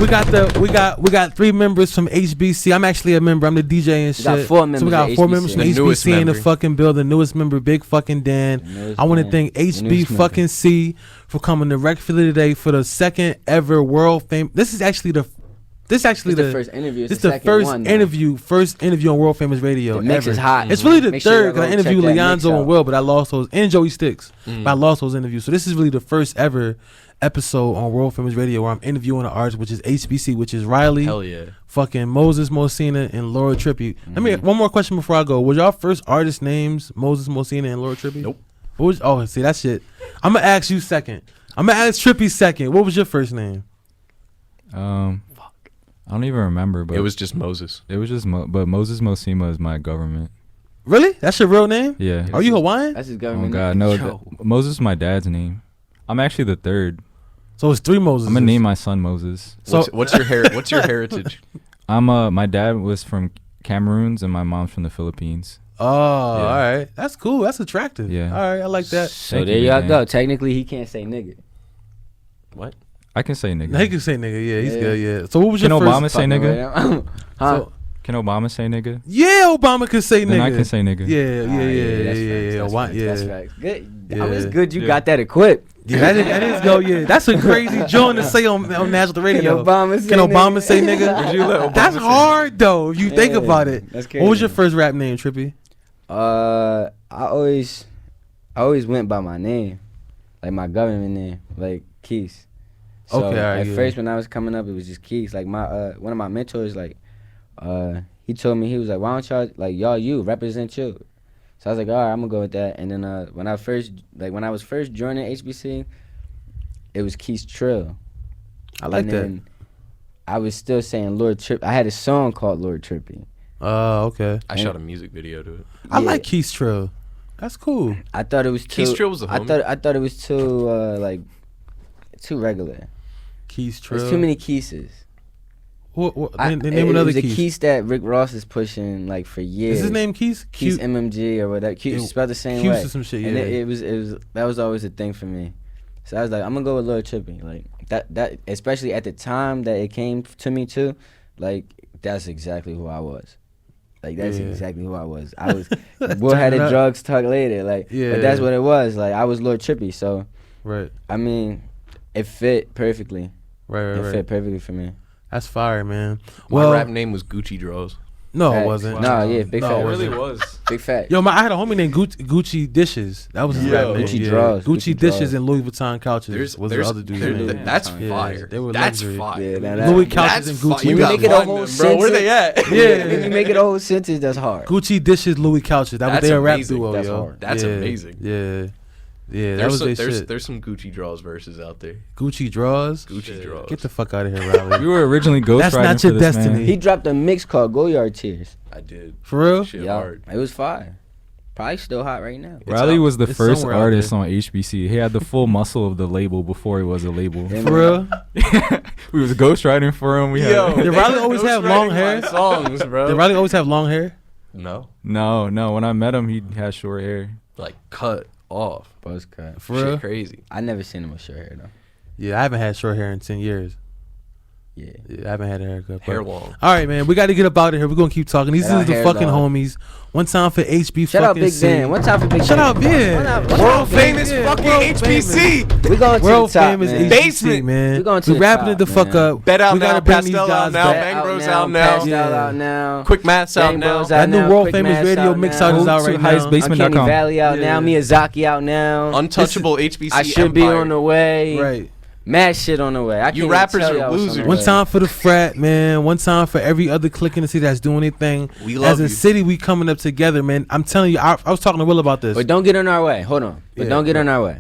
We got 3 members from HBC. I'm actually a member. I'm the DJ and shit. We got 4 members. So we got 4 members from HBC in the fucking building. Newest member, Bigg fucking Dan. I want to thank HB fucking C for coming to Rec Philly today for the second ever world famous. This is actually This actually It's the first interview. It's This the the second first one, though. interview on World Famous Radio. The mix ever. is hot. It's really the Make sure third y'all because I go interviewed check that mix Leonzo and out. Will, but I lost those, and Joey Sticks. But I lost those interviews. So this is really the first ever episode on World Famous Radio where I'm interviewing an artist, which is HBC, which is Riley, Hell yeah. fucking Moses Mosina, and Lord Trippy. Let me one more question before I go. Was y'all first artist names Moses Mosina and Lord Trippy? Nope. What was, oh, see that shit. I'm gonna ask you second. I'm gonna ask Trippy second. What was your first name? I don't even remember, but It was just Moses. but Moses Mosima is my government. Really? That's your real name? Yeah. Are you Hawaiian? That's his Oh government. God, name. no. Yo. Moses is my dad's name. I'm actually the third. So it's 3 Moses. I'm gonna name my son Moses. So- What's your heritage? My dad was from Cameroons and my mom's from the Philippines. Oh, all right. That's cool. That's attractive. Yeah. All right. I like that. So Thank there you, you Bigg Dan. go. Technically, he can't say nigga. What? I can say nigga. Now he can say nigga. Yeah, he's Yeah. good. Yeah. So what was Can your Obama first? say nigga? Huh? So, Can Obama say nigga? yeah, Obama could say Then nigga. I can say nigga. Yeah, Ah, that's yeah. facts, Why- That's yeah. facts. That's facts. Good. Yeah. Oh, it's good you Yeah. got that equipped. Yeah, that is go. Yeah, that's a crazy joint to say on national radio. Obama say Can Obama nigga? say nigga? Would you let Obama That's say hard though. If you think Yeah, about it. that's What was your crazy. first rap name, Trippy? I always went by my name, like my government name, like Keys. So Okay, alright, at yeah. first when I was coming up, it was just Keys. Like my one of my mentors, like he told me, he was like, why don't y'all like you represent you? So I was like, all right, I'm gonna go with that. And then when I was first joining HBC, it was Keys Trill. I like And that. then I was still saying Lord Trippy. I had a song called Lord Trippy. Oh, okay. I shot a music video to it. I Yeah. like Keith Trill. That's cool. I thought it was too. Keys Trill was a homie. I thought it was too too regular. Keith Trill. There's too many Keeses. Name It another was a Keith. Keys that Rick Ross is pushing like for years. Is his name Keith? Keys MMG or whatever. Keys spelled the same way. Keith or some shit. Yeah. And it was that was always a thing for me. So I was like, I'm gonna go with Lord Trippy. Like that especially at the time that it came to me too, like that's exactly who I was. Like that's Yeah. exactly who I was. I was we'll have Turn it the up. drugs talk later. Like Yeah. but that's what it was. Like I was Lord Trippy. So Right. I mean, it fit perfectly. Right. It Right. fit perfectly for me. That's fire, man. My Well, rap name was Gucci Draws. no, it Facts. wasn't. No, yeah, big No, fat. it It really wasn't. was. Big fat. Yo, I had a homie named Gucci Dishes. That was his Yo. rap name. Gucci yeah. Draws, Gucci Gucci Dishes Draws. and Louis Vuitton couches was the other dude's name. That's Yeah, fire. they were That's luxury. fire. Yeah, now that- Louis couches That's and fire. Gucci. You When got you make it a fun, whole man, bro. Where they at? Yeah. When you make it a whole sentence, that's hard. Gucci Dishes, Louis couches. That was That's their rap amazing. duo, That's yo. hard. That's Yeah, amazing. Yeah. Yeah, that was their shit. There's some Gucci Draws verses out there. Gucci Draws. Gucci Draws. Get the fuck out of here, Riley. We were originally ghostwriting That's not for your this destiny. man. He dropped a mix called Go Yard Tears. I did. For real? Shit Yeah, hard. it was fire. Probably still hot right now. Riley out. was the It's first somewhere out artist there. on HBC. He had the full muscle of the label before he was a label. Yeah, For real? We was ghostwriting for him. We had Did Riley always have long hair? Songs, bro. Did Riley always have long hair? No, no. When I met him, he had short hair. like cut off. Buzz cut. For Shit real? crazy. I never seen him with short hair though. Yeah, I haven't had short hair in 10 years. Yeah. Yeah, I haven't had a haircut. Hair but- long. All right, man. We got to get up out of here. We're going to keep talking. These Shout are out the Hair fucking Dog. homies. One time for HB Shout out fucking Big C. Dan. One time for Big Shut Dan. up, yeah. World famous yeah, fucking world HBC. We going to World the top, famous man. HBC, Basement. man. We going to We the wrapping top, it the fuck man. up. Bet out we now, gotta bring these Pastel guys out now, back. Bang Bros out now. Pastel Yeah. out now. Quick Maths out Bang now. Bros That out new now. world Quick famous Maths radio out mix now. out is Move out to right now. highestbasement.com. Uncanny Valley out Yeah. now. Miyazaki out now. Untouchable HBC I should be Empire. on the way. Right. Mad shit on the way. I You can't rappers even tell are y'all what's on the losers. One way. time for the frat, man. One time for every other clique in the city that's doing anything. We As love a you. city, we coming up together, man. I'm telling you, I was talking to Will about this. But don't get in our way. Hold on. But Yeah. don't get in our way.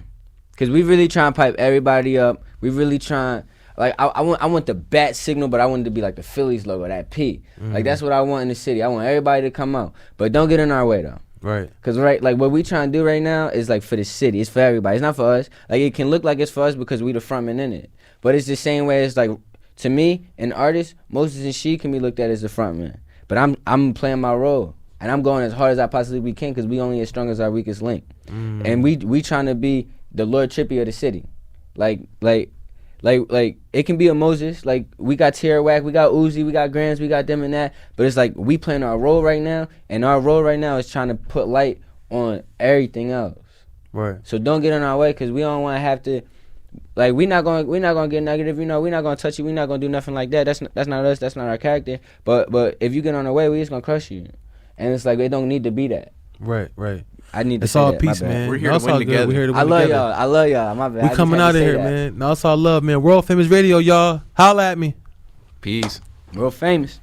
Cause we really trying to pipe everybody up. We really trying. Like I want the bat signal, but I want it to be like the Phillies logo, that P. Like that's what I want in the city. I want everybody to come out. But don't get in our way though. Right. Cause like what we trying to do right now is like for the city. It's for everybody. It's not for us. Like it can look like it's for us because we the frontman in it. But it's the same way as like to me, an artist, Moses and She can be looked at as the frontman. But I'm playing my role. And I'm going as hard as I possibly can because we only as strong as our weakest link. And we trying to be the Lord Trippy of the city. Like it can be a Moses. Like we got Tierra Whack, we got Uzi, we got Grams, we got them and that. But it's like we playing our role right now, and our role right now is trying to put light on everything else. Right. So don't get in our way because we don't want to have to Like we not gonna get negative, you know. We not gonna touch you. We not gonna do nothing like that. That's not us. That's not our character. But if you get on the way, we just gonna crush you. And it's like it don't need to be that. Right. I need to It's say all that, my peace, bad. man. We're here No, to it's win all good. together. We're here to win I love together. y'all. I love y'all. My bad. I We just coming had to out of say here, that. man. No, it's all love, man. World Famous Radio, y'all. Holla at me. Peace. Real famous.